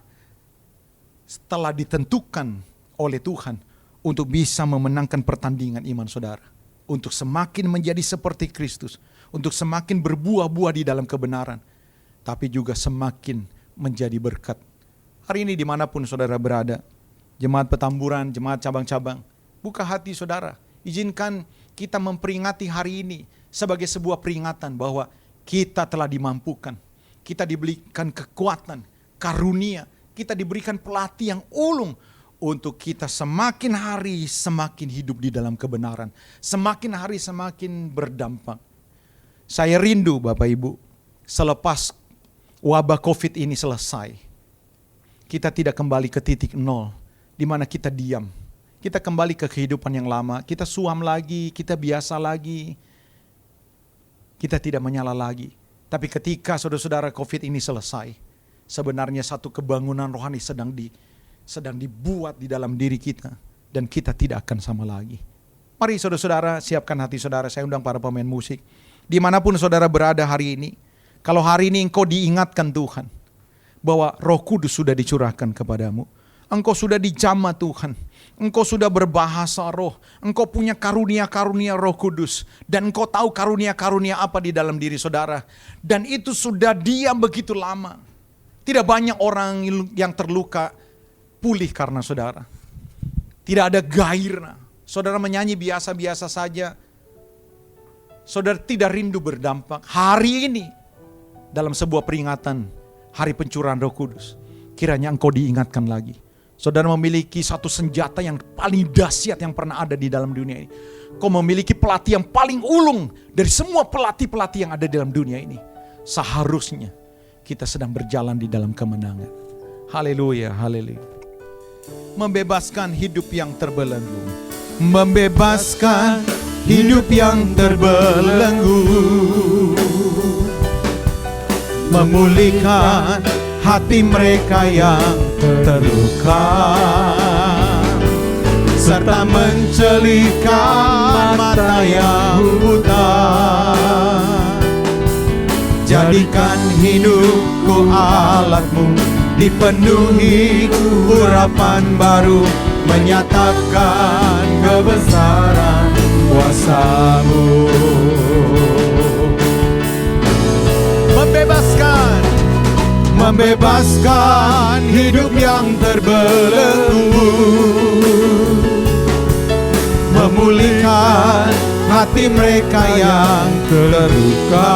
telah ditentukan oleh Tuhan untuk bisa memenangkan pertandingan iman saudara. Untuk semakin menjadi seperti Kristus. Untuk semakin berbuah-buah di dalam kebenaran. Tapi juga semakin menjadi berkat. Hari ini dimanapun saudara berada, jemaat Petamburan, jemaat cabang-cabang, buka hati saudara. Izinkan kita memperingati hari ini sebagai sebuah peringatan bahwa kita telah dimampukan. Kita diberikan kekuatan, karunia. Kita diberikan pelatih yang ulung untuk kita semakin hari semakin hidup di dalam kebenaran. Semakin hari semakin berdampak. Saya rindu Bapak Ibu, selepas wabah COVID ini selesai, kita tidak kembali ke titik nol, di mana kita diam. Kita kembali ke kehidupan yang lama, kita suam lagi, kita biasa lagi. Kita tidak menyala lagi. Tapi ketika saudara-saudara COVID ini selesai, sebenarnya satu kebangunan rohani sedang dibuat di dalam diri kita. Dan kita tidak akan sama lagi. Mari saudara-saudara siapkan hati saudara, saya undang para pemain musik. Dimanapun saudara berada hari ini, kalau hari ini engkau diingatkan Tuhan, bahwa Roh Kudus sudah dicurahkan kepadamu. Engkau sudah dijamah Tuhan. Engkau sudah berbahasa roh. Engkau punya karunia-karunia Roh Kudus. Dan engkau tahu karunia-karunia apa di dalam diri saudara. Dan itu sudah diam begitu lama. Tidak banyak orang yang terluka pulih karena saudara. Tidak ada gairah. Saudara menyanyi biasa-biasa saja. Saudara tidak rindu berdampak. Hari ini dalam sebuah peringatan hari pencurahan Roh Kudus, kiranya engkau diingatkan lagi. Saudara memiliki satu senjata yang paling dahsyat yang pernah ada di dalam dunia ini. Kau memiliki pelatih yang paling ulung dari semua pelatih-pelatih yang ada dalam dunia ini. Seharusnya kita sedang berjalan di dalam kemenangan. Haleluya, haleluya. Membebaskan hidup yang terbelenggu. Membebaskan hidup yang terbelenggu. Memulihkan hati mereka yang terluka, serta mencelikan mata yang buta. Jadikan hidupku alatmu, dipenuhi urapan baru, menyatakan kebesaran kuasa-Mu. Membebaskan hidup yang terbelenggu, memulihkan hati mereka yang terluka,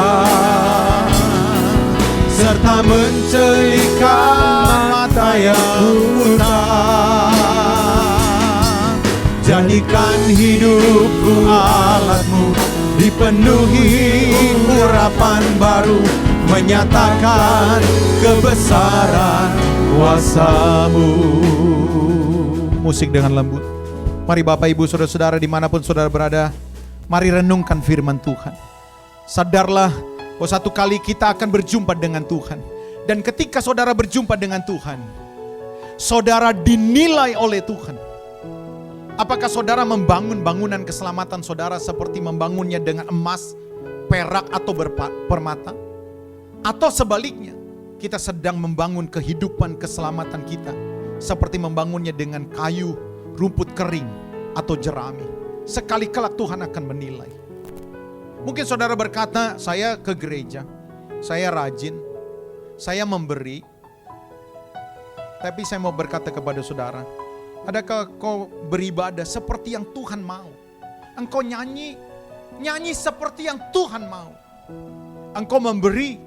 serta mencelikan mata yang buta. Jadikan hidupku alat-Mu, dipenuhi urapan baru, menyatakan kebesaran kuasa-Mu. Musik dengan lembut. Mari Bapak Ibu saudara-saudara dimanapun saudara berada, mari renungkan firman Tuhan. Sadarlah bahwa satu kali kita akan berjumpa dengan Tuhan. Dan ketika saudara berjumpa dengan Tuhan, saudara dinilai oleh Tuhan. Apakah saudara membangun bangunan keselamatan saudara seperti membangunnya dengan emas, perak atau permata? Atau sebaliknya, kita sedang membangun kehidupan keselamatan kita seperti membangunnya dengan kayu, rumput kering, atau jerami. Sekali kelak Tuhan akan menilai. Mungkin saudara berkata, saya ke gereja, saya rajin, saya memberi. Tapi saya mau berkata kepada saudara, adakah kau beribadah seperti yang Tuhan mau? Engkau nyanyi seperti yang Tuhan mau. Engkau memberi,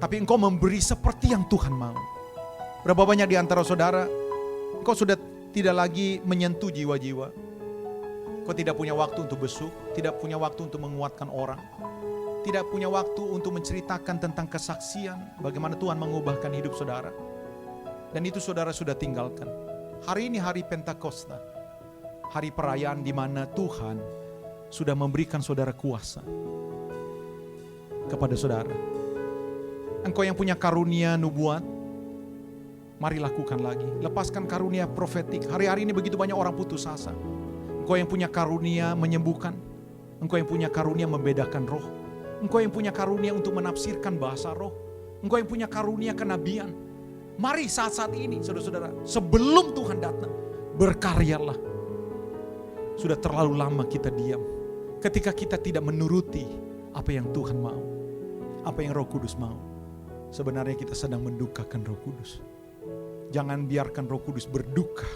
tapi engkau memberi seperti yang Tuhan mau. Berapa banyak di antara saudara, engkau sudah tidak lagi menyentuh jiwa-jiwa. Kau tidak punya waktu untuk besuk, tidak punya waktu untuk menguatkan orang, tidak punya waktu untuk menceritakan tentang kesaksian bagaimana Tuhan mengubahkan hidup saudara. Dan itu saudara sudah tinggalkan. Hari ini hari Pentakosta, hari perayaan di mana Tuhan sudah memberikan saudara kuasa kepada saudara. Engkau yang punya karunia nubuat, mari lakukan lagi. Lepaskan karunia profetik. Hari-hari ini begitu banyak orang putus asa. Engkau yang punya karunia menyembuhkan, engkau yang punya karunia membedakan roh, engkau yang punya karunia untuk menafsirkan bahasa roh, engkau yang punya karunia kenabian. Mari saat-saat ini saudara-saudara, sebelum Tuhan datang, berkaryalah. Sudah terlalu lama kita diam ketika kita tidak menuruti apa yang Tuhan mau, apa yang Roh Kudus mau. Sebenarnya kita sedang mendukakan Roh Kudus. Jangan biarkan Roh Kudus berduka.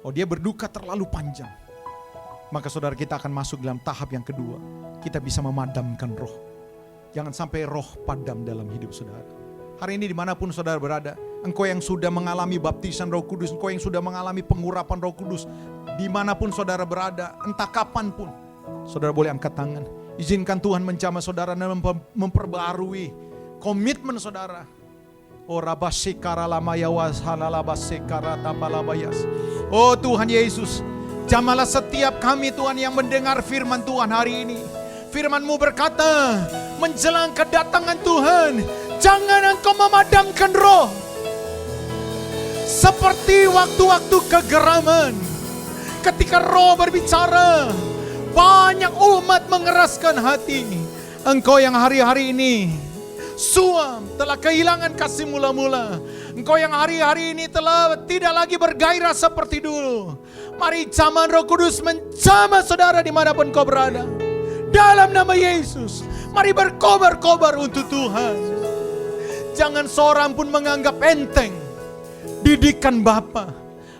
Oh, dia berduka terlalu panjang. Maka saudara, kita akan masuk dalam tahap yang kedua. Kita bisa memadamkan roh. Jangan sampai roh padam dalam hidup saudara. Hari ini dimanapun saudara berada, engkau yang sudah mengalami baptisan Roh Kudus, engkau yang sudah mengalami pengurapan Roh Kudus, dimanapun saudara berada, entah kapanpun, saudara boleh angkat tangan. Izinkan Tuhan menjamah saudara dan memperbarui komitmen saudara. Oh Oh Tuhan Yesus, jamalah setiap kami Tuhan yang mendengar firman Tuhan hari ini. Firman-Mu berkata, menjelang kedatangan Tuhan, jangan engkau memadamkan roh. Seperti waktu-waktu kegeraman, ketika roh berbicara, banyak umat mengeraskan hati. Engkau yang hari-hari ini suam telah kehilangan kasih mula-mula. Engkau yang hari-hari ini telah tidak lagi bergairah seperti dulu. Mari zaman Roh Kudus menjamah saudara dimanapun kau berada. Dalam nama Yesus, mari berkobar-kobar untuk Tuhan. Jangan seorang pun menganggap enteng didikan Bapa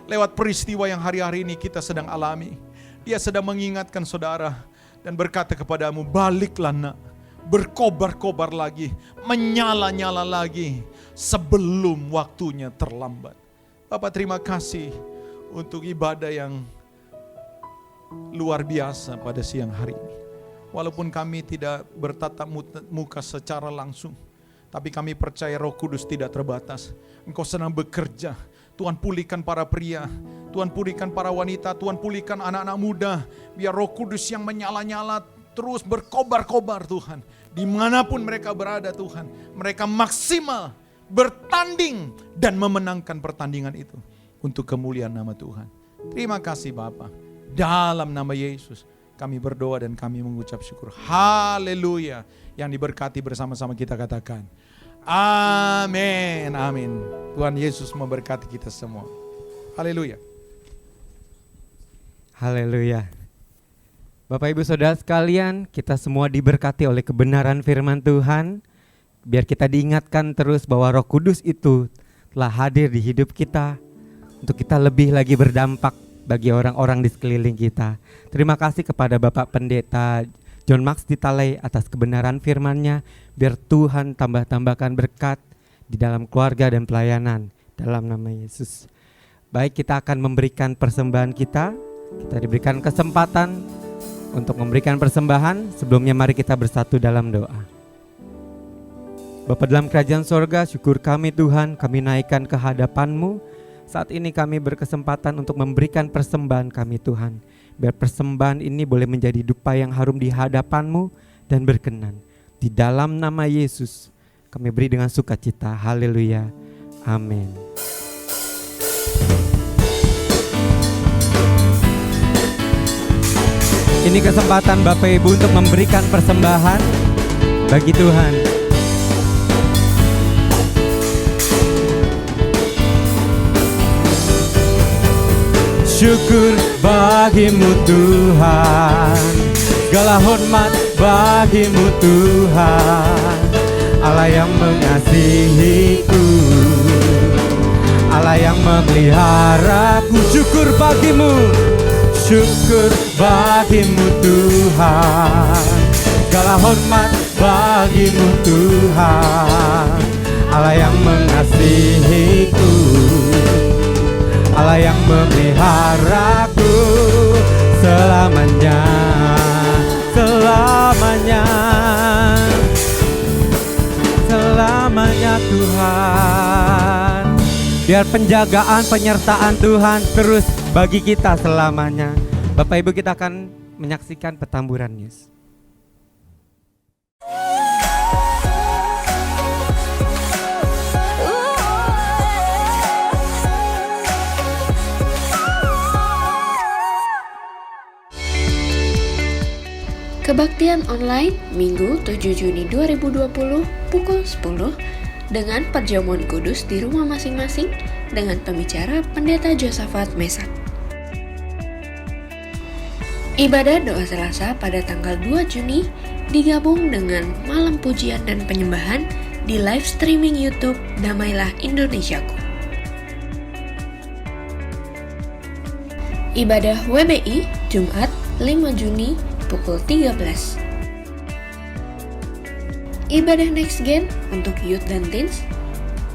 lewat peristiwa yang hari-hari ini kita sedang alami. Dia sedang mengingatkan saudara dan berkata kepadamu, baliklah nak, berkobar-kobar lagi, menyala-nyala lagi sebelum waktunya terlambat. Bapak terima kasih untuk ibadah yang luar biasa pada siang hari ini. Walaupun kami tidak bertatap muka secara langsung, tapi kami percaya Roh Kudus tidak terbatas. Engkau sedang bekerja. Tuhan pulihkan para pria, Tuhan pulihkan para wanita, Tuhan pulihkan anak-anak muda. Biar Roh Kudus yang menyala-nyala terus berkobar-kobar Tuhan. Dimanapun mereka berada Tuhan, mereka maksimal bertanding dan memenangkan pertandingan itu untuk kemuliaan nama Tuhan. Terima kasih Bapa. Dalam nama Yesus kami berdoa dan kami mengucap syukur. Haleluya. Yang diberkati bersama-sama kita katakan amin, amin. Tuhan Yesus memberkati kita semua. Haleluya. Haleluya. Bapak Ibu Saudara sekalian, kita semua diberkati oleh kebenaran firman Tuhan. Biar kita diingatkan terus bahwa Roh Kudus itu telah hadir di hidup kita untuk kita lebih lagi berdampak bagi orang-orang di sekeliling kita. Terima kasih kepada Bapak Pendeta John Max Ditalay atas kebenaran firman-Nya. Biar Tuhan tambah-tambahkan berkat di dalam keluarga dan pelayanan dalam nama Yesus. Baik, kita akan memberikan persembahan kita. Kita diberikan kesempatan untuk memberikan persembahan. Sebelumnya mari kita bersatu dalam doa. Bapa dalam kerajaan sorga, syukur kami Tuhan, kami naikkan ke hadapan-Mu. Saat ini kami berkesempatan untuk memberikan persembahan kami Tuhan. Biar persembahan ini boleh menjadi dupa yang harum di hadapan-Mu dan berkenan. Di dalam nama Yesus kami beri dengan sukacita. Haleluya. Amin. Ini kesempatan Bapak Ibu untuk memberikan persembahan bagi Tuhan. Syukur bagimu Tuhan, segala hormat bagimu Tuhan, Allah yang mengasihiku, Allah yang memeliharaku. Syukur bagimu, syukur bagimu Tuhan, segala hormat bagimu Tuhan, Allah yang mengasihiku, Allah yang memeliharaku. selamanya, selamanya, selamanya Tuhan. Biar penjagaan, penyertaan Tuhan terus bagi kita selamanya. Bapak Ibu, kita akan menyaksikan Petamburan News. Kebaktian online Minggu 7 Juni 2020 pukul 10 dengan perjamuan kudus di rumah masing-masing dengan pembicara Pendeta Josafat Mesak. Ibadah doa Selasa pada tanggal 2 Juni digabung dengan malam pujian dan penyembahan di live streaming YouTube Damailah Indonesiaku. Ibadah WBI Jumat 5 Juni pukul 13. Ibadah Next Gen untuk youth dan teens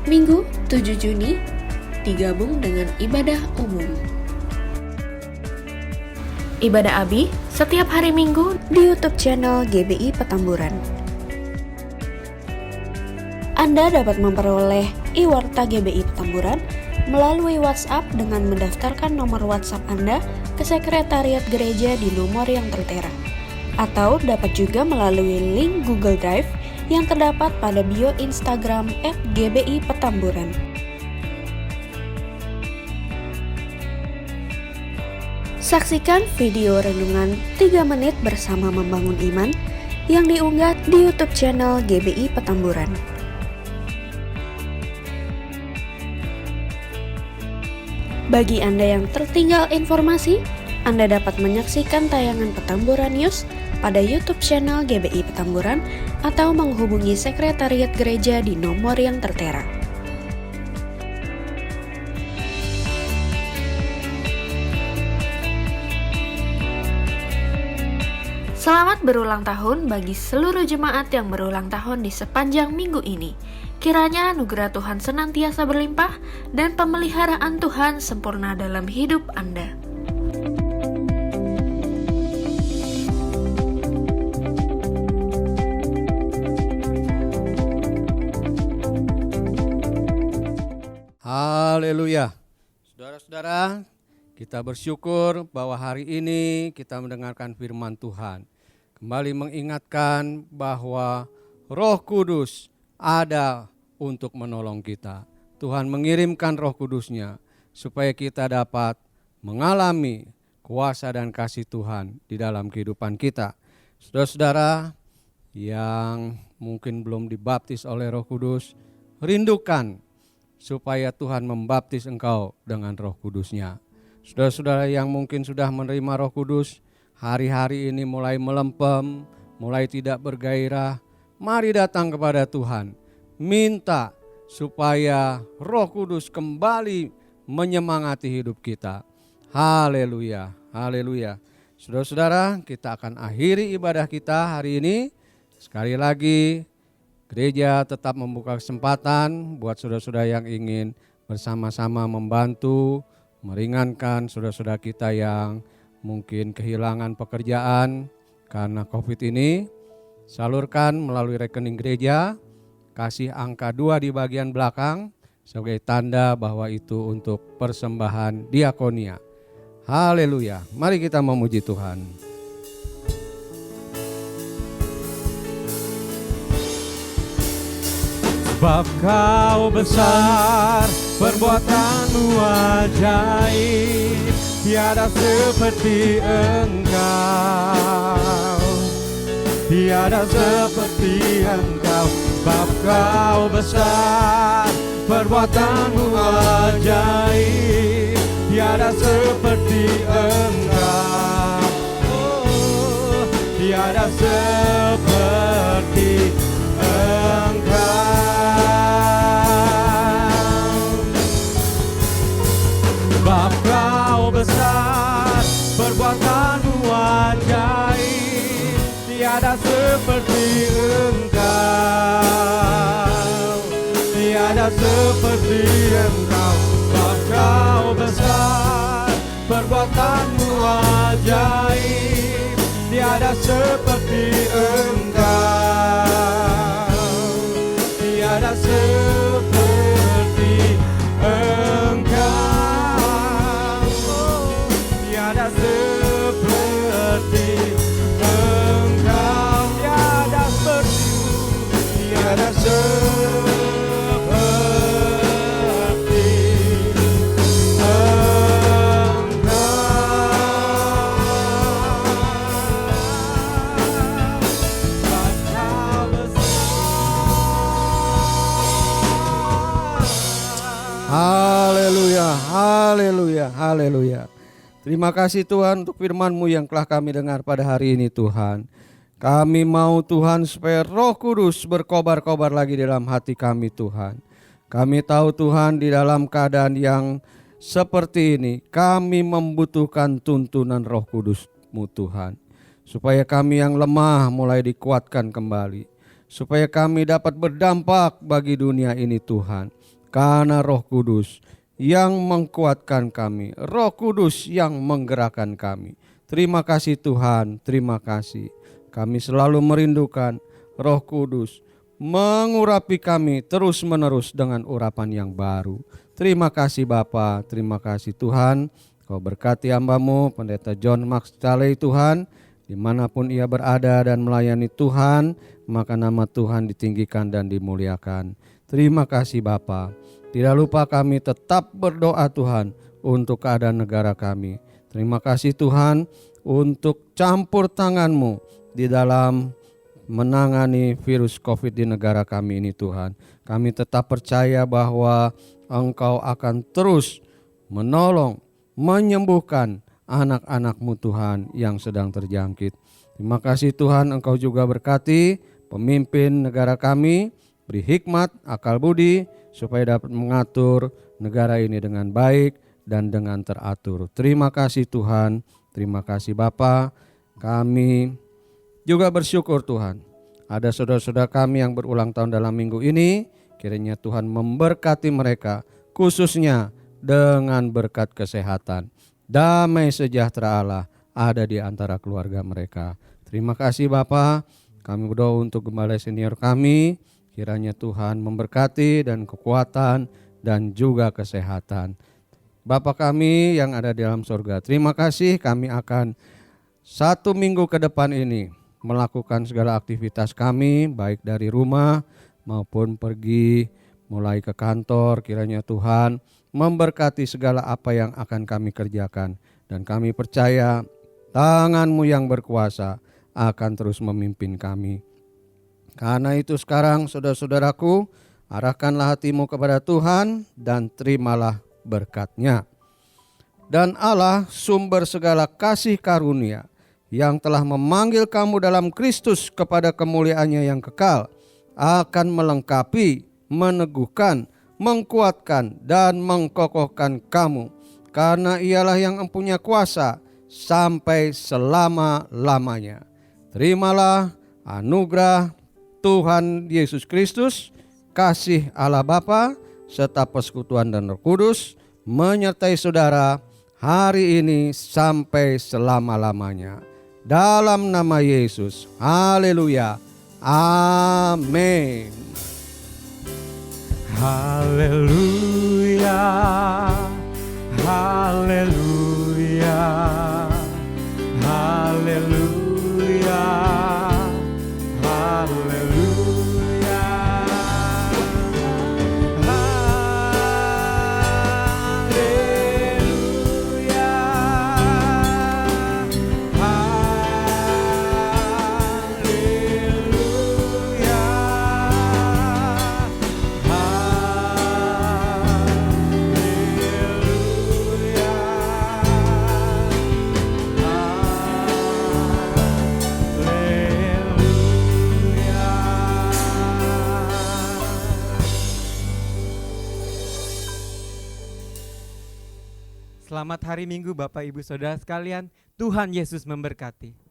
Minggu 7 Juni digabung dengan ibadah umum. Ibadah Abi setiap hari Minggu di YouTube channel GBI Petamburan. Anda dapat memperoleh e-warta GBI Petamburan melalui WhatsApp dengan mendaftarkan nomor WhatsApp Anda ke sekretariat gereja di nomor yang tertera, atau dapat juga melalui link Google Drive yang terdapat pada bio Instagram @GBI Petamburan. Saksikan video renungan 3 menit bersama membangun iman yang diunggah di YouTube channel GBI Petamburan. Bagi Anda yang tertinggal informasi, Anda dapat menyaksikan tayangan Petamburan News pada YouTube channel GBI Petamburan atau menghubungi sekretariat gereja di nomor yang tertera. Selamat berulang tahun bagi seluruh jemaat yang berulang tahun di sepanjang minggu ini. Kiranya anugerah Tuhan senantiasa berlimpah dan pemeliharaan Tuhan sempurna dalam hidup Anda. Haleluya. Saudara-saudara, kita bersyukur bahwa hari ini kita mendengarkan firman Tuhan. Kembali mengingatkan bahwa Roh Kudus ada untuk menolong kita. Tuhan mengirimkan Roh Kudus-Nya supaya kita dapat mengalami kuasa dan kasih Tuhan di dalam kehidupan kita. Saudara-saudara yang mungkin belum dibaptis oleh Roh Kudus, rindukan supaya Tuhan membaptis engkau dengan Roh Kudus-Nya. Saudara-saudara yang mungkin sudah menerima Roh Kudus, hari-hari ini mulai melempem, mulai tidak bergairah, mari datang kepada Tuhan. Minta supaya Roh Kudus kembali menyemangati hidup kita. Haleluya, haleluya. Saudara-saudara, kita akan akhiri ibadah kita hari ini. Sekali lagi, gereja tetap membuka kesempatan buat saudara-saudara yang ingin bersama-sama membantu, meringankan saudara-saudara kita yang mungkin kehilangan pekerjaan karena COVID ini. Salurkan melalui rekening gereja, kasih angka 2 di bagian belakang sebagai tanda bahwa itu untuk persembahan diakonia. Haleluya, mari kita memuji Tuhan. Sebab kau besar, perbuatanmu ajaib, tiada seperti engkau, tiada seperti engkau. Sebab kau besar, perbuatanmu ajaib, tiada seperti engkau, oh, tiada seperti engkau. Sebab kau besar, perbuatanmu ajaib, tiada seperti engkau, tiada seperti engkau. Sebab kau besar, perbuatanmu kekuatan-Mu ajaib, tiada seperti Engkau, tiada seperti Engkau, tiada seperti Engkau, tiada seperti, tiada seperti Haleluya, haleluya, haleluya. Terima kasih Tuhan untuk firman-Mu yang telah kami dengar pada hari ini Tuhan. Kami mau Tuhan supaya Roh Kudus berkobar-kobar lagi dalam hati kami Tuhan. Kami tahu Tuhan di dalam keadaan yang seperti ini kami membutuhkan tuntunan Roh Kudus-Mu Tuhan. Supaya kami yang lemah mulai dikuatkan kembali. Supaya kami dapat berdampak bagi dunia ini Tuhan. Karena Roh Kudus yang mengkuatkan kami, Roh Kudus yang menggerakkan kami. Terima kasih Tuhan, terima kasih. Kami selalu merindukan Roh Kudus mengurapi kami terus-menerus dengan urapan yang baru. Terima kasih Bapa, terima kasih Tuhan. Kau berkati hamba-Mu Pendeta John Max Caley Tuhan, dimanapun ia berada dan melayani Tuhan, maka nama Tuhan ditinggikan dan dimuliakan. Terima kasih Bapa. Tidak lupa kami tetap berdoa Tuhan untuk keadaan negara kami. Terima kasih Tuhan untuk campur tangan-Mu di dalam menangani virus COVID di negara kami ini Tuhan. Kami tetap percaya bahwa Engkau akan terus menolong, menyembuhkan anak-anak-Mu Tuhan yang sedang terjangkit. Terima kasih Tuhan, Engkau juga berkati pemimpin negara kami, beri hikmat, akal budi, supaya dapat mengatur negara ini dengan baik dan dengan teratur. Terima kasih Tuhan, terima kasih Bapa. Kami juga bersyukur Tuhan, ada saudara-saudara kami yang berulang tahun dalam minggu ini. Kiranya Tuhan memberkati mereka, khususnya dengan berkat kesehatan. Damai sejahtera Allah ada di antara keluarga mereka. Terima kasih Bapa. Kami berdoa untuk gembala senior kami. Kiranya Tuhan memberkati dan kekuatan dan juga kesehatan. Bapa kami yang ada di dalam surga, terima kasih kami akan 1 minggu ke depan ini melakukan segala aktivitas kami, baik dari rumah maupun pergi mulai ke kantor. Kiranya Tuhan memberkati segala apa yang akan kami kerjakan. Dan kami percaya tangan-Mu yang berkuasa akan terus memimpin kami. Karena itu sekarang saudara-saudaraku, arahkanlah hatimu kepada Tuhan dan terimalah berkat-Nya. Dan Allah sumber segala kasih karunia yang telah memanggil kamu dalam Kristus kepada kemuliaan-Nya yang kekal, akan melengkapi, meneguhkan, mengkuatkan dan mengkokohkan kamu. Karena Ialah yang mempunyai kuasa sampai selama-lamanya. Terimalah anugerah Tuhan Yesus Kristus, kasih Allah Bapa, serta persekutuan dan Roh Kudus menyertai saudara hari ini sampai selama-lamanya. Dalam nama Yesus, haleluya, amin. Haleluya, haleluya, haleluya, haleluya, haleluya, Selamat hari Minggu Bapak Ibu Saudara sekalian, Tuhan Yesus memberkati.